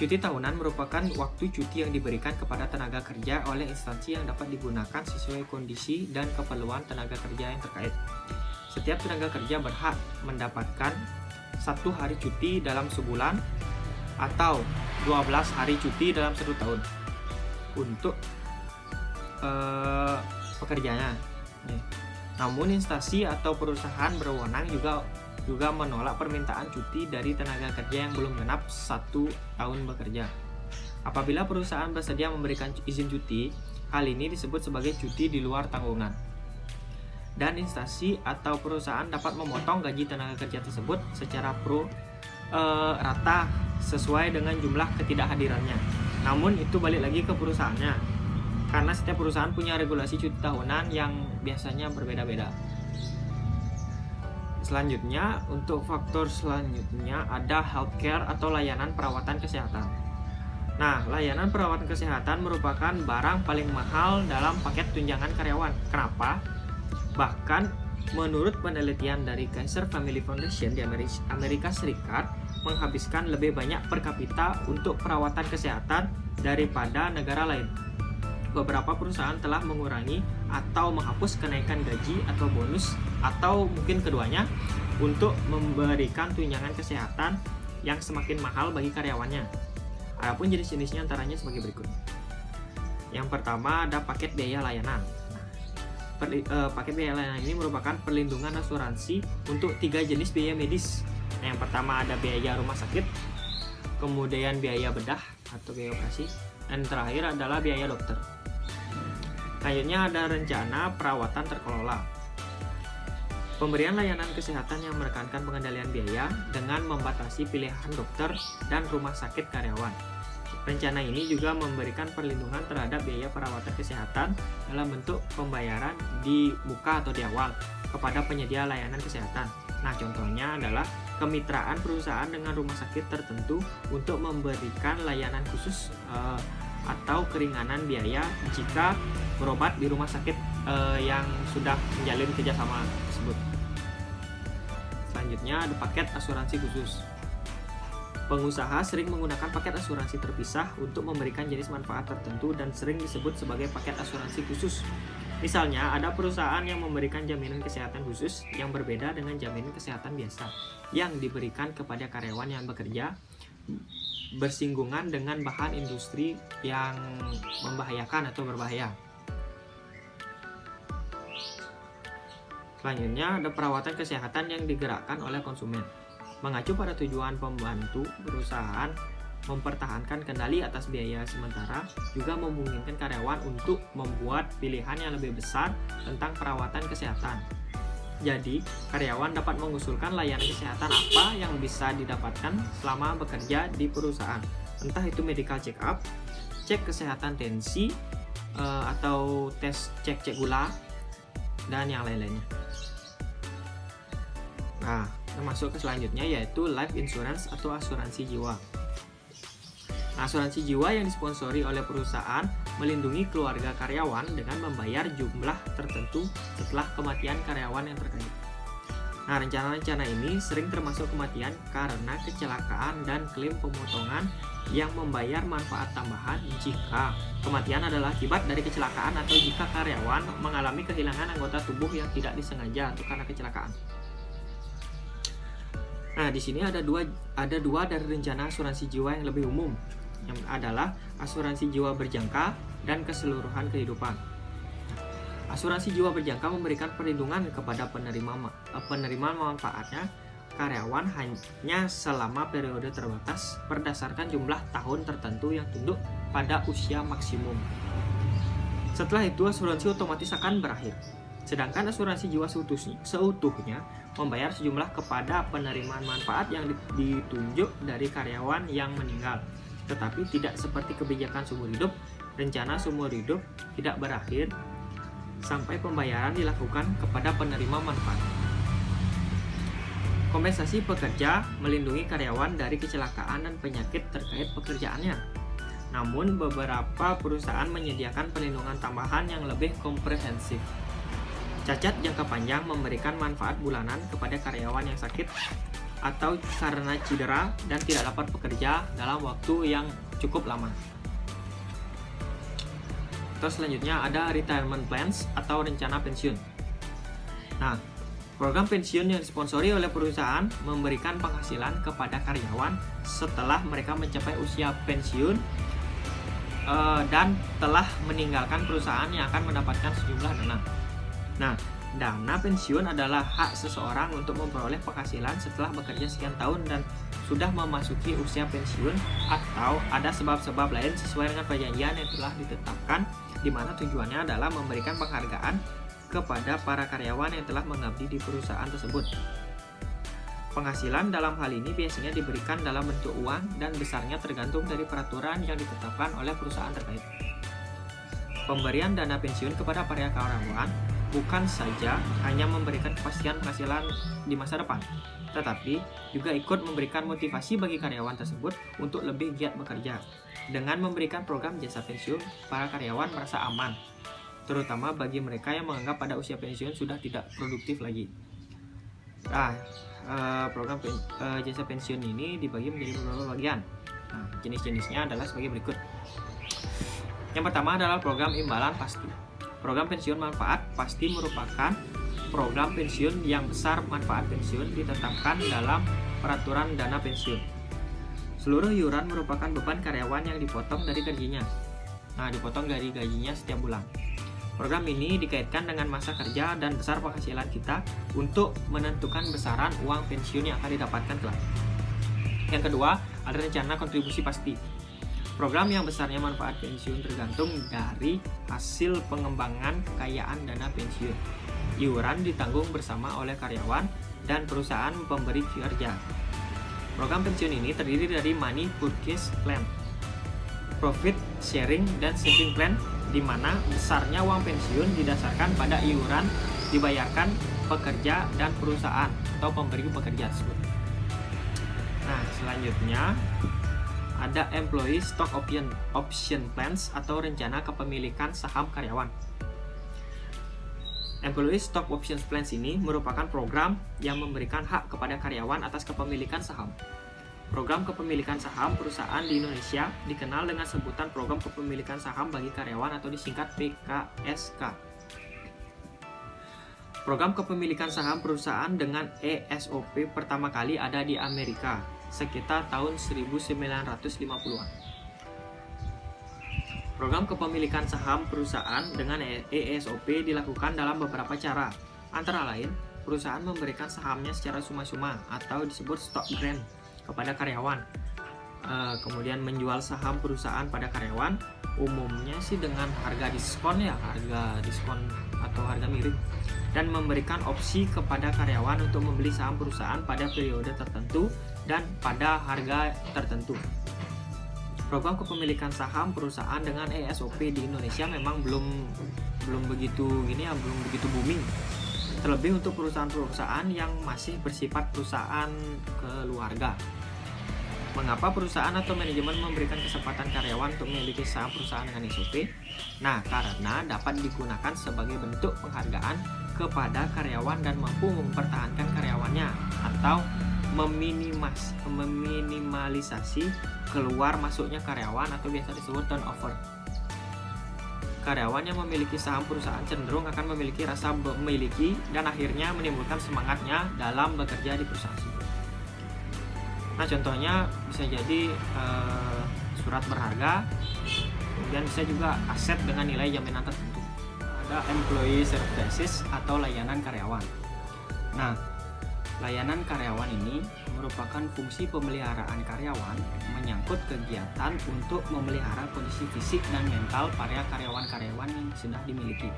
Cuti tahunan merupakan waktu cuti yang diberikan kepada tenaga kerja oleh instansi yang dapat digunakan sesuai kondisi dan keperluan tenaga kerja yang terkait. Setiap tenaga kerja berhak mendapatkan 1 hari cuti dalam sebulan atau 12 hari cuti dalam 1 tahun. Untuk pekerjanya. Namun instansi atau perusahaan berwenang juga menolak permintaan cuti dari tenaga kerja yang belum genap 1 tahun bekerja. Apabila perusahaan bersedia memberikan izin cuti, hal ini disebut sebagai cuti di luar tanggungan. Dan instansi atau perusahaan dapat memotong gaji tenaga kerja tersebut secara rata sesuai dengan jumlah ketidakhadirannya. Namun itu balik lagi ke perusahaannya, karena setiap perusahaan punya regulasi cuti tahunan yang biasanya berbeda-beda. Selanjutnya, untuk faktor selanjutnya ada healthcare atau layanan perawatan kesehatan. Nah, layanan perawatan kesehatan merupakan barang paling mahal dalam paket tunjangan karyawan. Kenapa? Bahkan menurut penelitian dari Kaiser Family Foundation di Amerika Serikat, menghabiskan lebih banyak per kapita untuk perawatan kesehatan daripada negara lain. Beberapa perusahaan telah mengurangi atau menghapus kenaikan gaji atau bonus, atau mungkin keduanya, untuk memberikan tunjangan kesehatan yang semakin mahal bagi karyawannya. Adapun jenis-jenisnya antaranya sebagai berikut. Yang pertama ada paket biaya layanan. Paket biaya layanan ini merupakan perlindungan asuransi untuk 3 jenis biaya medis. Yang pertama ada biaya rumah sakit, kemudian biaya bedah atau biaya operasi, dan terakhir adalah biaya dokter. Selanjutnya ada rencana perawatan terkelola. Pemberian layanan kesehatan yang menekankan pengendalian biaya dengan membatasi pilihan dokter dan rumah sakit karyawan. Rencana ini juga memberikan perlindungan terhadap biaya perawatan kesehatan dalam bentuk pembayaran di muka atau di awal kepada penyedia layanan kesehatan. Nah, contohnya adalah kemitraan perusahaan dengan rumah sakit tertentu untuk memberikan layanan khusus atau keringanan biaya jika berobat di rumah sakit yang sudah menjalin kerjasama tersebut. Selanjutnya ada paket asuransi khusus. Pengusaha sering menggunakan paket asuransi terpisah untuk memberikan jenis manfaat tertentu dan sering disebut sebagai paket asuransi khusus. Misalnya, ada perusahaan yang memberikan jaminan kesehatan khusus yang berbeda dengan jaminan kesehatan biasa yang diberikan kepada karyawan yang bekerja bersinggungan dengan bahan industri yang membahayakan atau berbahaya. Selanjutnya, ada perawatan kesehatan yang digerakkan oleh konsumen. Mengacu pada tujuan pembantu perusahaan mempertahankan kendali atas biaya sementara, juga memungkinkan karyawan untuk membuat pilihan yang lebih besar tentang perawatan kesehatan. Jadi, karyawan dapat mengusulkan layanan kesehatan apa yang bisa didapatkan selama bekerja di perusahaan. Entah itu medical check up, cek kesehatan tensi, atau tes cek gula, dan yang lain-lainnya. Nah, masuk ke selanjutnya yaitu life insurance atau asuransi jiwa. Nah, asuransi jiwa yang disponsori oleh perusahaan melindungi keluarga karyawan dengan membayar jumlah tertentu setelah kematian karyawan yang terkait. Nah, rencana-rencana ini sering termasuk kematian karena kecelakaan dan klaim pemotongan yang membayar manfaat tambahan jika kematian adalah akibat dari kecelakaan atau jika karyawan mengalami kehilangan anggota tubuh yang tidak disengaja atau karena kecelakaan. Nah, di sini ada dua dari rencana asuransi jiwa yang lebih umum, yang adalah asuransi jiwa berjangka dan keseluruhan kehidupan. Asuransi jiwa berjangka memberikan perlindungan kepada penerima manfaatnya karyawan hanya selama periode terbatas berdasarkan jumlah tahun tertentu yang tunduk pada usia maksimum. Setelah itu, asuransi otomatis akan berakhir. Sedangkan asuransi jiwa seutuhnya membayar sejumlah kepada penerimaan manfaat yang ditunjuk dari karyawan yang meninggal. Tetapi tidak seperti kebijakan seumur hidup, rencana seumur hidup tidak berakhir sampai pembayaran dilakukan kepada penerima manfaat. Kompensasi pekerja melindungi karyawan dari kecelakaan dan penyakit terkait pekerjaannya. Namun beberapa perusahaan menyediakan perlindungan tambahan yang lebih komprehensif. Cacat jangka panjang memberikan manfaat bulanan kepada karyawan yang sakit atau karena cedera dan tidak dapat bekerja dalam waktu yang cukup lama. Terus selanjutnya ada retirement plans atau rencana pensiun. Nah, program pensiun yang disponsori oleh perusahaan memberikan penghasilan kepada karyawan setelah mereka mencapai usia pensiun dan telah meninggalkan perusahaan yang akan mendapatkan sejumlah dana. Nah, dana pensiun adalah hak seseorang untuk memperoleh penghasilan setelah bekerja sekian tahun dan sudah memasuki usia pensiun, atau ada sebab-sebab lain sesuai dengan perjanjian yang telah ditetapkan, di mana tujuannya adalah memberikan penghargaan kepada para karyawan yang telah mengabdi di perusahaan tersebut. Penghasilan dalam hal ini biasanya diberikan dalam bentuk uang dan besarnya tergantung dari peraturan yang ditetapkan oleh perusahaan terkait. Pemberian dana pensiun kepada para karyawan bukan saja hanya memberikan kepastian penghasilan di masa depan, tetapi juga ikut memberikan motivasi bagi karyawan tersebut untuk lebih giat bekerja. Dengan memberikan program jasa pensiun, para karyawan merasa aman, terutama bagi mereka yang menganggap pada usia pensiun sudah tidak produktif lagi. Nah, program jasa pensiun ini dibagi menjadi beberapa bagian. Nah, jenis-jenisnya adalah sebagai berikut. Yang pertama adalah program imbalan pasti. Program pensiun manfaat pasti merupakan program pensiun yang besar manfaat pensiun ditetapkan dalam peraturan dana pensiun. Seluruh iuran merupakan beban karyawan yang dipotong dari gajinya. Nah, dipotong dari gajinya setiap bulan. Program ini dikaitkan dengan masa kerja dan besar penghasilan kita untuk menentukan besaran uang pensiun yang akan didapatkan kelak. Yang kedua, ada rencana kontribusi pasti. Program yang besarnya manfaat pensiun tergantung dari hasil pengembangan kekayaan dana pensiun. Iuran ditanggung bersama oleh karyawan dan perusahaan pemberi kerja. Program pensiun ini terdiri dari Money Purchase Plan, Profit Sharing, dan Saving Plan, di mana besarnya uang pensiun didasarkan pada iuran dibayarkan pekerja dan perusahaan atau pemberi pekerja tersebut. Nah, selanjutnya ada Employee Stock Option Plans atau rencana kepemilikan saham karyawan. Employee Stock Option Plans ini merupakan program yang memberikan hak kepada karyawan atas kepemilikan saham. Program kepemilikan saham perusahaan di Indonesia dikenal dengan sebutan Program Kepemilikan Saham bagi Karyawan atau disingkat PKSK. Program kepemilikan saham perusahaan dengan ESOP pertama kali ada di Amerika sekitar tahun 1950-an. Program kepemilikan saham perusahaan dengan ESOP dilakukan dalam beberapa cara. Antara lain, perusahaan memberikan sahamnya secara suma-suma atau disebut stock grant kepada karyawan. Kemudian menjual saham perusahaan pada karyawan, umumnya sih dengan harga diskon atau harga miring, dan memberikan opsi kepada karyawan untuk membeli saham perusahaan pada periode tertentu dan pada harga tertentu. Program kepemilikan saham perusahaan dengan ESOP di Indonesia memang belum begitu booming. Terlebih untuk perusahaan-perusahaan yang masih bersifat perusahaan keluarga. Mengapa perusahaan atau manajemen memberikan kesempatan karyawan untuk memiliki saham perusahaan dengan ESOP? Nah, karena dapat digunakan sebagai bentuk penghargaan kepada karyawan dan mampu mempertahankan karyawannya atau meminimalisasi keluar masuknya karyawan atau biasa disebut turnover. Karyawan yang memiliki saham perusahaan cenderung akan memiliki rasa memiliki dan akhirnya menimbulkan semangatnya dalam bekerja di perusahaan tersebut. Nah, contohnya bisa jadi surat berharga, kemudian bisa juga aset dengan nilai jaminan tertentu. Ada employee services atau layanan karyawan. Nah, layanan karyawan ini merupakan fungsi pemeliharaan karyawan menyangkut kegiatan untuk memelihara kondisi fisik dan mental para karyawan-karyawan yang sudah dimiliki.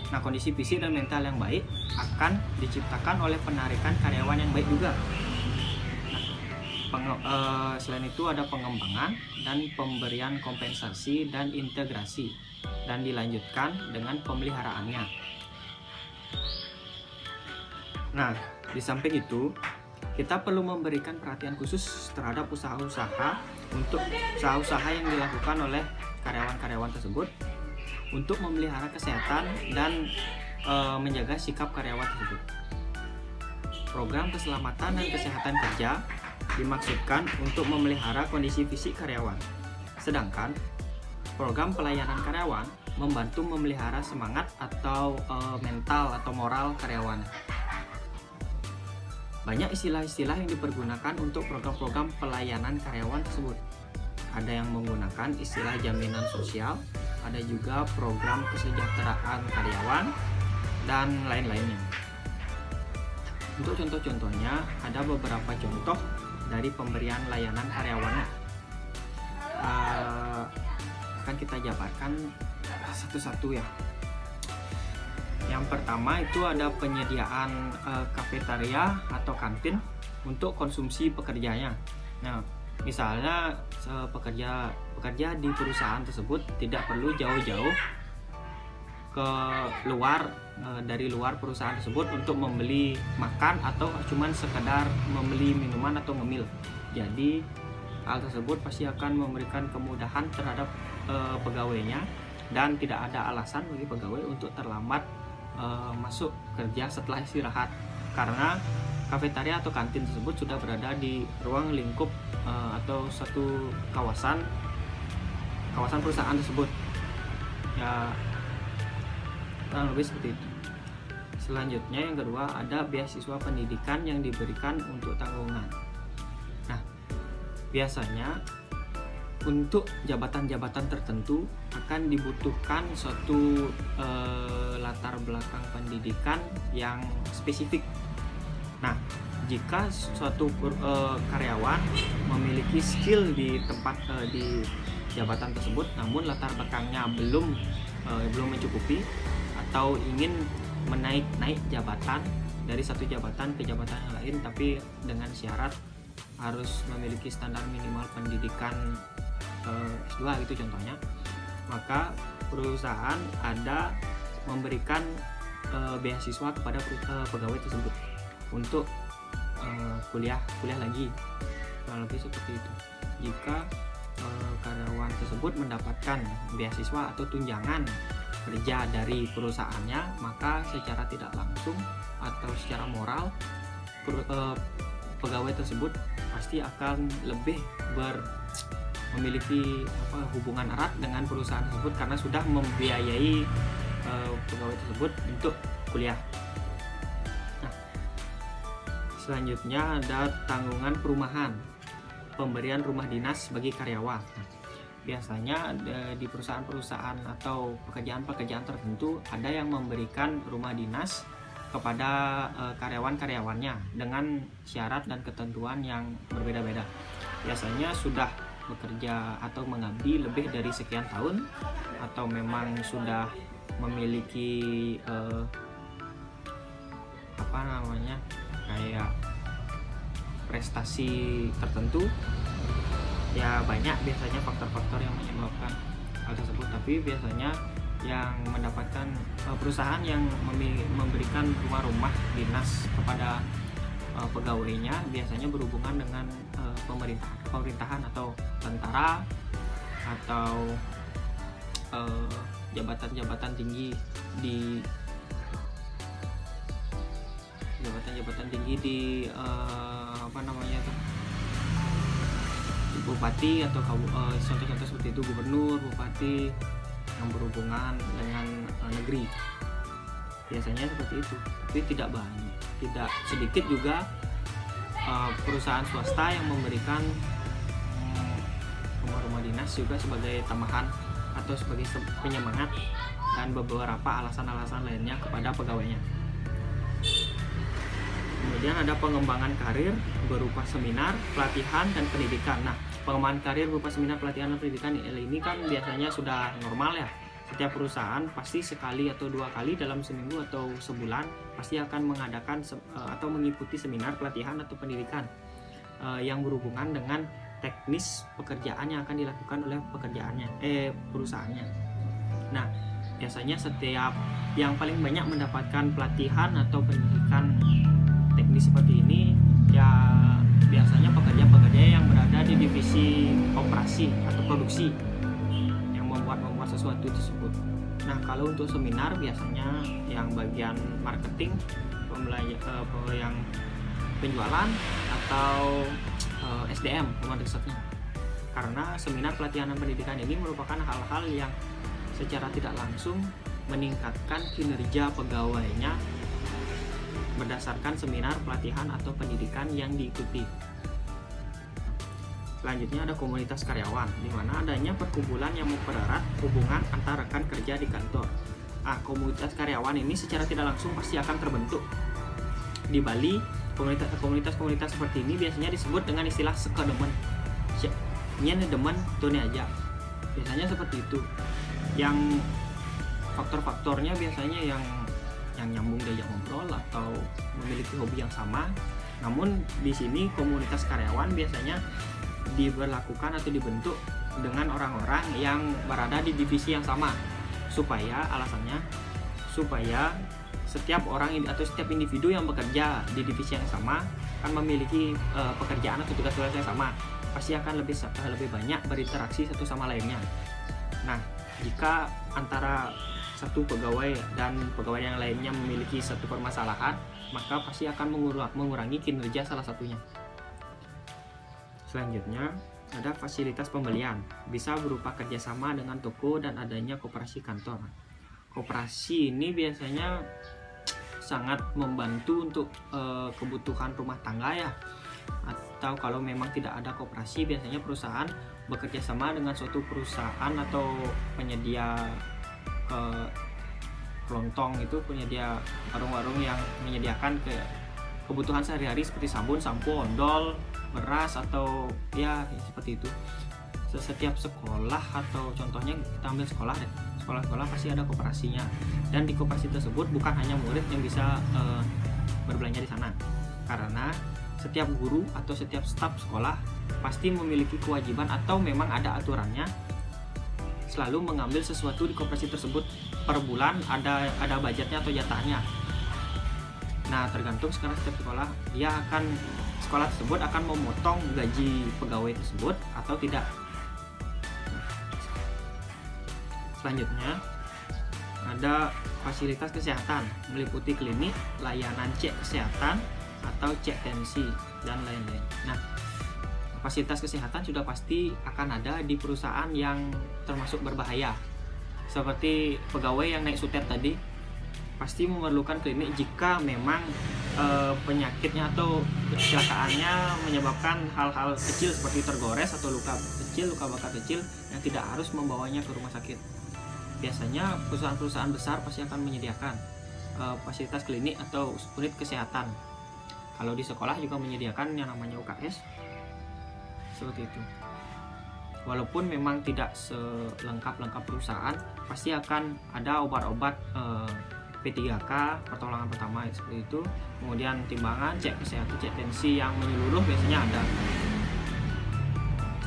Nah, kondisi fisik dan mental yang baik akan diciptakan oleh penarikan karyawan yang baik juga. Selain itu ada pengembangan dan pemberian kompensasi dan integrasi, dan dilanjutkan dengan pemeliharaannya. Nah, di samping itu kita perlu memberikan perhatian khusus terhadap usaha-usaha yang dilakukan oleh karyawan-karyawan tersebut untuk memelihara kesehatan dan menjaga sikap karyawan tersebut. Program keselamatan dan kesehatan kerja dimaksudkan untuk memelihara kondisi fisik karyawan, sedangkan program pelayanan karyawan membantu memelihara semangat atau mental atau moral karyawan. Banyak istilah-istilah yang dipergunakan untuk program-program pelayanan karyawan tersebut. ada yang menggunakan istilah jaminan sosial, ada juga program kesejahteraan karyawan, dan lain-lainnya. Untuk contoh-contohnya, ada beberapa contoh dari pemberian layanan karyawan. Akan kita jabarkan satu-satu ya. Yang pertama itu ada penyediaan kafetaria atau kantin untuk konsumsi pekerjanya. Nah, misalnya pekerja di perusahaan tersebut tidak perlu jauh-jauh ke luar dari luar perusahaan tersebut untuk membeli makan atau cuman sekedar membeli minuman atau ngemil. Jadi hal tersebut pasti akan memberikan kemudahan terhadap pegawainya dan tidak ada alasan bagi pegawai untuk terlambat masuk kerja setelah istirahat, karena kafetaria atau kantin tersebut sudah berada di ruang lingkup atau satu kawasan perusahaan tersebut ya, kurang lebih seperti itu. Selanjutnya yang kedua ada beasiswa pendidikan yang diberikan untuk tanggungan. Nah, biasanya untuk jabatan-jabatan tertentu akan dibutuhkan suatu latar belakang pendidikan yang spesifik. Nah, jika suatu karyawan memiliki skill di tempat di jabatan tersebut, namun latar belakangnya belum mencukupi atau ingin menaik jabatan dari satu jabatan ke jabatan yang lain, tapi dengan syarat harus memiliki standar minimal pendidikan S2 gitu contohnya, maka perusahaan ada memberikan beasiswa kepada pegawai tersebut untuk kuliah lagi, kurang lebih seperti itu. Jika karyawan tersebut mendapatkan beasiswa atau tunjangan kerja dari perusahaannya, maka secara tidak langsung atau secara moral pegawai tersebut pasti akan lebih memiliki hubungan erat dengan perusahaan tersebut karena sudah membiayai pegawai tersebut untuk kuliah. Nah, selanjutnya ada tanggungan perumahan, pemberian rumah dinas bagi karyawan. Nah, biasanya di perusahaan-perusahaan atau pekerjaan-pekerjaan tertentu ada yang memberikan rumah dinas kepada karyawan-karyawannya dengan syarat dan ketentuan yang berbeda-beda. Biasanya sudah bekerja atau mengabdi lebih dari sekian tahun, atau memang sudah memiliki kayak prestasi tertentu. Ya, banyak biasanya faktor-faktor yang menyebabkan hal tersebut, tapi biasanya yang mendapatkan perusahaan yang memberikan rumah-rumah dinas kepada pegawainya biasanya berhubungan dengan pemerintahan atau tentara atau jabatan-jabatan tinggi di bupati atau contoh-contoh seperti itu, gubernur, bupati yang berhubungan dengan negeri. Biasanya seperti itu, tapi tidak banyak, tidak sedikit juga perusahaan swasta yang memberikan rumah-rumah dinas juga sebagai tambahan atau sebagai penyemangat dan beberapa alasan-alasan lainnya kepada pegawainya. Kemudian ada pengembangan karir berupa seminar, pelatihan, dan pendidikan. Nah, pengembangan karir berupa seminar, pelatihan, dan pendidikan ini kan biasanya sudah normal ya. Setiap perusahaan pasti sekali atau dua kali dalam seminggu atau sebulan pasti akan mengadakan atau mengikuti seminar, pelatihan, atau pendidikan yang berhubungan dengan teknis pekerjaan yang akan dilakukan oleh perusahaannya. Nah, biasanya setiap yang paling banyak mendapatkan pelatihan atau pendidikan teknis seperti ini ya biasanya pekerja-pekerja yang berada di divisi operasi atau produksi yang membuat sesuatu tersebut. Nah, kalau untuk seminar biasanya yang bagian marketing, yang penjualan atau SDM, human resource-nya. Karena seminar, pelatihan, dan pendidikan ini merupakan hal-hal yang secara tidak langsung meningkatkan kinerja pegawainya berdasarkan seminar, pelatihan, atau pendidikan yang diikuti. Selanjutnya ada komunitas karyawan, di mana adanya perkumpulan yang mempererat hubungan antar rekan kerja di kantor. Komunitas karyawan ini secara tidak langsung pasti akan terbentuk. Di Bali, komunitas-komunitas seperti ini biasanya disebut dengan istilah sekedemen. Nyen demen tuh aja. Biasanya seperti itu. Yang faktor-faktornya biasanya yang nyambung diajak ngobrol atau memiliki hobi yang sama. Namun di sini komunitas karyawan biasanya diberlakukan atau dibentuk dengan orang-orang yang berada di divisi yang sama, supaya setiap orang atau setiap individu yang bekerja di divisi yang sama akan memiliki pekerjaan atau tugas-tugas yang sama, pasti akan lebih banyak berinteraksi satu sama lainnya. Nah, jika antara satu pegawai dan pegawai yang lainnya memiliki satu permasalahan, maka pasti akan mengurangi kinerja salah satunya. Selanjutnya ada fasilitas pembelian, bisa berupa kerjasama dengan toko dan adanya koperasi kantor. Koperasi ini biasanya sangat membantu untuk kebutuhan rumah tangga ya. Atau kalau memang tidak ada koperasi, biasanya perusahaan bekerja sama dengan suatu perusahaan atau penyedia kelontong, itu penyedia warung-warung yang menyediakan kebutuhan sehari-hari seperti sabun, sampo, ondol, beras, atau ya seperti itu. Setiap sekolah atau contohnya kita ambil sekolah deh, sekolah-sekolah pasti ada koperasinya, dan di koperasi tersebut bukan hanya murid yang bisa berbelanja di sana, karena setiap guru atau setiap staf sekolah pasti memiliki kewajiban atau memang ada aturannya selalu mengambil sesuatu di koperasi tersebut per bulan, ada budgetnya atau jatahnya. Nah, tergantung sekarang setiap sekolah tersebut akan memotong gaji pegawai tersebut atau tidak. Selanjutnya ada fasilitas kesehatan, meliputi klinik, layanan cek kesehatan atau cek tensi dan lain-lain. Nah, fasilitas kesehatan sudah pasti akan ada di perusahaan yang termasuk berbahaya, seperti pegawai yang naik sutet tadi pasti memerlukan klinik jika memang penyakitnya atau kecelakaannya menyebabkan hal-hal kecil seperti tergores atau luka bakar kecil yang tidak harus membawanya ke rumah sakit. Biasanya perusahaan-perusahaan besar pasti akan menyediakan fasilitas klinik atau unit kesehatan. Kalau di sekolah juga menyediakan yang namanya UKS, seperti itu. Walaupun memang tidak selengkap perusahaan, pasti akan ada obat-obat P3K, pertolongan pertama seperti itu. Kemudian timbangan, cek kesehatan, cek tensi yang menyeluruh biasanya ada.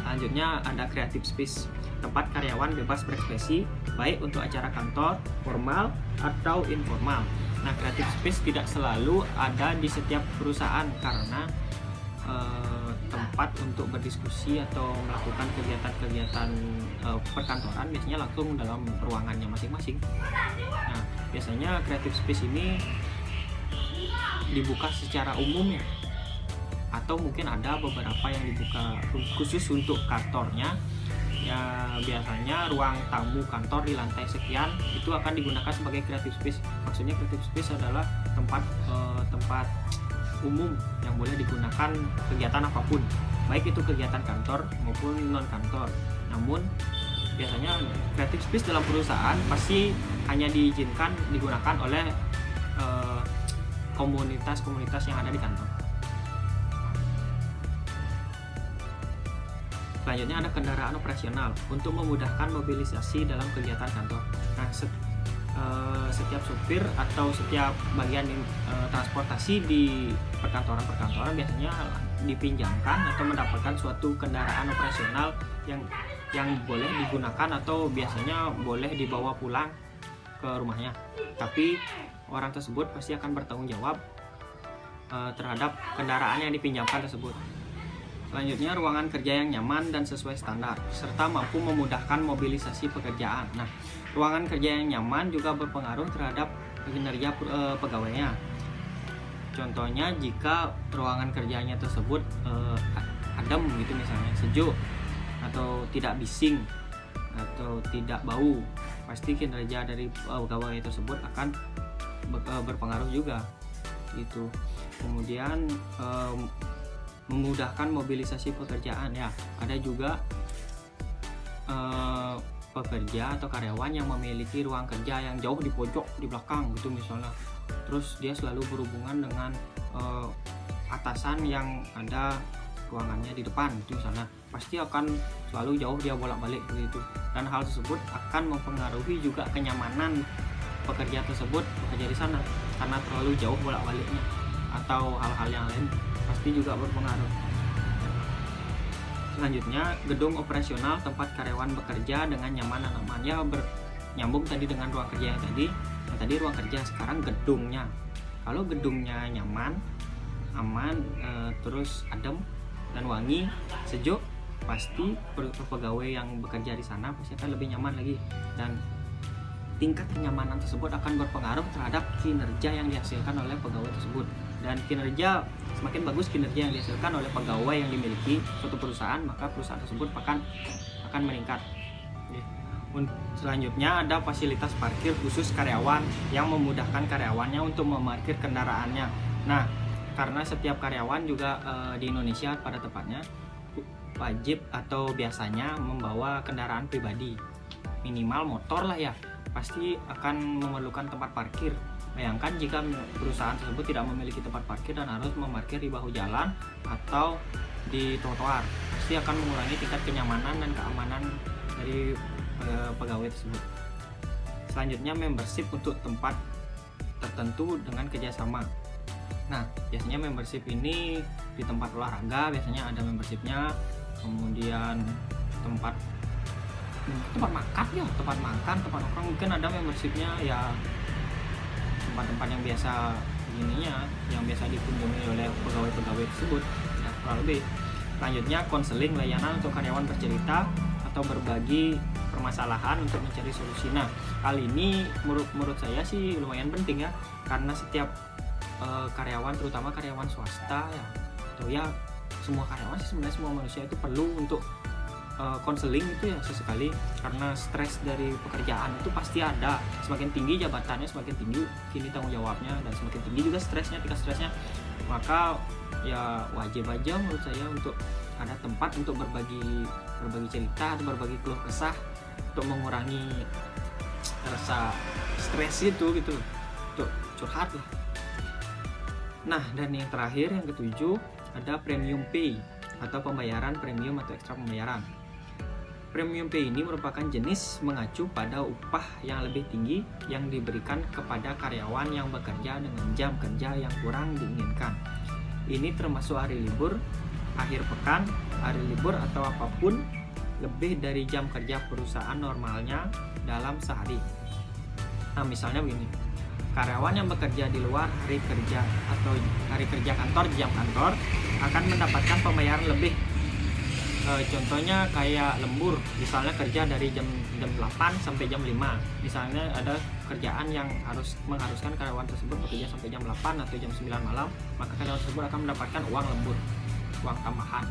Selanjutnya ada creative space, tempat karyawan bebas berekspresi, baik untuk acara kantor, formal atau informal. Nah, creative space tidak selalu ada di setiap perusahaan karena tempat untuk berdiskusi atau melakukan kegiatan-kegiatan perkantoran biasanya langsung dalam ruangannya masing-masing. Nah, biasanya creative space ini dibuka secara umum ya, atau mungkin ada beberapa yang dibuka khusus untuk kantornya. Ya, biasanya ruang tamu kantor di lantai sekian itu akan digunakan sebagai creative space. Maksudnya creative space adalah tempat umum yang boleh digunakan kegiatan apapun, baik itu kegiatan kantor maupun non kantor. Namun biasanya creative space dalam perusahaan pasti hanya diizinkan digunakan oleh komunitas-komunitas yang ada di kantor. Selanjutnya ada kendaraan operasional untuk memudahkan mobilisasi dalam kegiatan kantor. Nah, setiap supir atau setiap bagian transportasi di perkantoran biasanya dipinjamkan atau mendapatkan suatu kendaraan operasional yang boleh digunakan atau biasanya boleh dibawa pulang ke rumahnya. Tapi orang tersebut pasti akan bertanggung jawab terhadap kendaraan yang dipinjamkan tersebut. Selanjutnya, ruangan kerja yang nyaman dan sesuai standar, serta mampu memudahkan mobilisasi pekerjaan. Nah, ruangan kerja yang nyaman juga berpengaruh terhadap kinerja pegawainya. Contohnya, jika ruangan kerjanya tersebut adem gitu misalnya, sejuk, atau tidak bising, atau tidak bau, pasti kinerja dari pegawai tersebut akan berpengaruh juga. Gitu. Kemudian memudahkan mobilisasi pekerjaan ya. Ada juga pekerja atau karyawan yang memiliki ruang kerja yang jauh di pojok di belakang gitu misalnya, terus dia selalu berhubungan dengan atasan yang ada ruangannya di depan gitu misalnya, pasti akan selalu jauh dia bolak-balik begitu, dan hal tersebut akan mempengaruhi juga kenyamanan pekerja tersebut bekerja di sana karena terlalu jauh bolak-baliknya, atau hal-hal yang lain pasti juga berpengaruh. Selanjutnya, gedung operasional tempat karyawan bekerja dengan nyaman dan aman. Ya, nyambung tadi dengan ruang kerja yang tadi ruang kerja, sekarang gedungnya. Kalau gedungnya nyaman, aman, terus adem dan wangi, sejuk, pasti pegawai yang bekerja di sana pasti akan lebih nyaman lagi, dan tingkat kenyamanan tersebut akan berpengaruh terhadap kinerja yang dihasilkan oleh pegawai tersebut. Dan kinerja, semakin bagus kinerja yang dihasilkan oleh pegawai yang dimiliki suatu perusahaan, maka perusahaan tersebut akan meningkat. Selanjutnya ada fasilitas parkir khusus karyawan yang memudahkan karyawannya untuk memarkir kendaraannya. Nah, karena setiap karyawan juga di Indonesia pada tepatnya wajib atau biasanya membawa kendaraan pribadi, minimal motor lah ya, pasti akan memerlukan tempat parkir. Bayangkan jika perusahaan tersebut tidak memiliki tempat parkir dan harus memarkir di bahu jalan atau di trotoar, pasti akan mengurangi tingkat kenyamanan dan keamanan dari pegawai tersebut. Selanjutnya, membership untuk tempat tertentu dengan kerjasama. Nah, biasanya membership ini di tempat olahraga biasanya ada membershipnya, kemudian tempat makan ya, tempat nongkrong mungkin ada membershipnya ya, tempat-tempat yang biasa yang biasa dikunjungi oleh pegawai-pegawai tersebut ya, kurang lebih. Selanjutnya, konseling, layanan untuk karyawan bercerita atau berbagi permasalahan untuk mencari solusi. Nah, kali ini menurut saya sih lumayan penting ya, karena setiap karyawan, terutama karyawan swasta ya, atau ya semua karyawan sih, sebenarnya semua manusia itu perlu untuk konseling itu ya sesekali, karena stres dari pekerjaan itu pasti ada. Semakin tinggi jabatannya, semakin tinggi kini tanggung jawabnya, dan semakin tinggi juga stresnya, tingkat stresnya. Maka ya wajib aja menurut saya untuk ada tempat untuk berbagi cerita atau berbagi keluh kesah untuk mengurangi rasa stres itu gitu, untuk curhat lah. Nah, dan yang terakhir, yang ketujuh, ada premium pay atau pembayaran premium atau ekstra pembayaran. Premium pay ini merupakan jenis mengacu pada upah yang lebih tinggi yang diberikan kepada karyawan yang bekerja dengan jam kerja yang kurang diinginkan. Ini termasuk hari libur, akhir pekan, hari libur atau apapun lebih dari jam kerja perusahaan normalnya dalam sehari. Nah, misalnya begini, karyawan yang bekerja di luar hari kerja atau hari kerja kantor, jam kantor, akan mendapatkan pembayaran lebih. Contohnya kayak lembur, misalnya kerja dari jam 8 sampai jam 5. Misalnya ada kerjaan yang mengharuskan karyawan tersebut bekerja sampai jam 8 atau jam 9 malam, maka karyawan tersebut akan mendapatkan uang lembur, uang tambahan.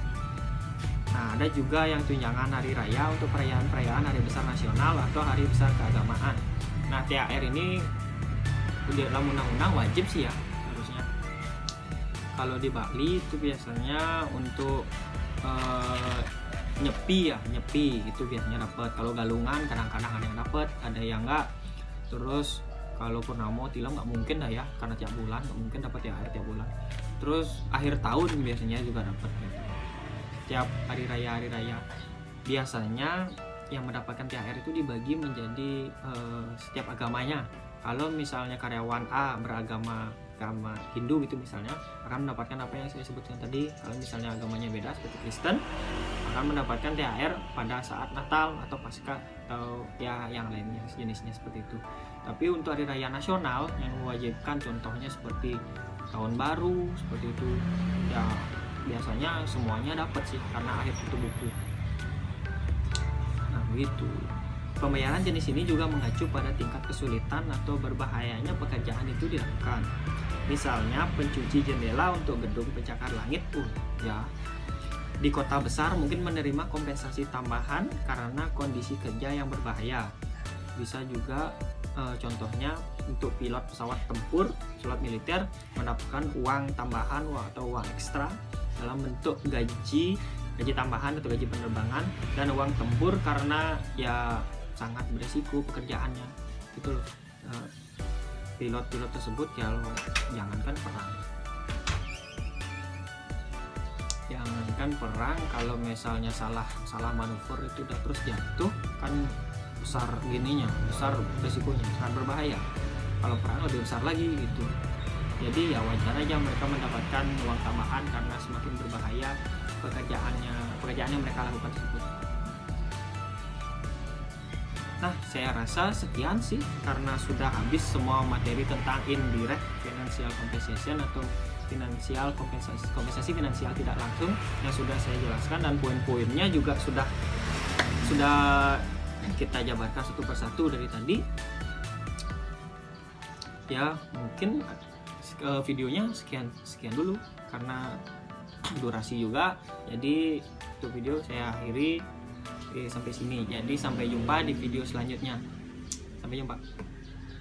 Nah, ada juga yang tunjangan hari raya untuk perayaan hari besar nasional atau hari besar keagamaan. Nah, THR ini dalam undang-undang wajib sih ya harusnya. Kalau di Bali itu biasanya untuk nyepi itu biasanya dapat. Kalau galungan kadang-kadang ada yang dapat, ada yang enggak. Terus kalau purnama tilam nggak mungkin dah ya, karena tiap bulan nggak mungkin dapat THR tiap bulan. Terus akhir tahun biasanya juga dapat gitu. Tiap hari raya biasanya yang mendapatkan THR itu dibagi menjadi setiap agamanya. Kalau misalnya karyawan A beragama Hindu gitu misalnya, akan mendapatkan apa yang saya sebutkan tadi. Kalau misalnya agamanya beda seperti Kristen, akan mendapatkan THR pada saat Natal atau Paskah atau ya yang lainnya jenisnya seperti itu. Tapi untuk hari raya nasional yang mewajibkan, contohnya seperti tahun baru seperti itu, ya biasanya semuanya dapat sih karena akhir tutup buku. Nah begitu. Pembayaran jenis ini juga mengacu pada tingkat kesulitan atau berbahayanya pekerjaan itu dilakukan. Misalnya pencuci jendela untuk gedung pencakar langit, ya di kota besar mungkin menerima kompensasi tambahan karena kondisi kerja yang berbahaya. Bisa juga contohnya untuk pilot pesawat tempur, pesawat militer mendapatkan uang tambahan atau uang ekstra dalam dalam bentuk gaji tambahan atau gaji penerbangan, dan uang tempur karena ya sangat beresiko pekerjaannya gitu loh. Pilot-pilot tersebut ya lo, jangankan perang, kalau misalnya salah manuver itu udah terus jatuh kan besar resikonya, sangat berbahaya. Kalau perang lebih besar lagi gitu. Jadi ya wajar aja mereka mendapatkan uang tambahan karena semakin berbahaya pekerjaan yang mereka lakukan tersebut. Nah, saya rasa sekian sih, karena sudah habis semua materi tentang indirect financial compensation atau kompensasi finansial tidak langsung yang sudah saya jelaskan, dan poin-poinnya juga sudah kita jabarkan satu persatu dari tadi. Ya, mungkin videonya sekian dulu karena durasi juga. Jadi untuk video saya akhiri sampai sini. Jadi sampai jumpa di video selanjutnya. Sampai jumpa.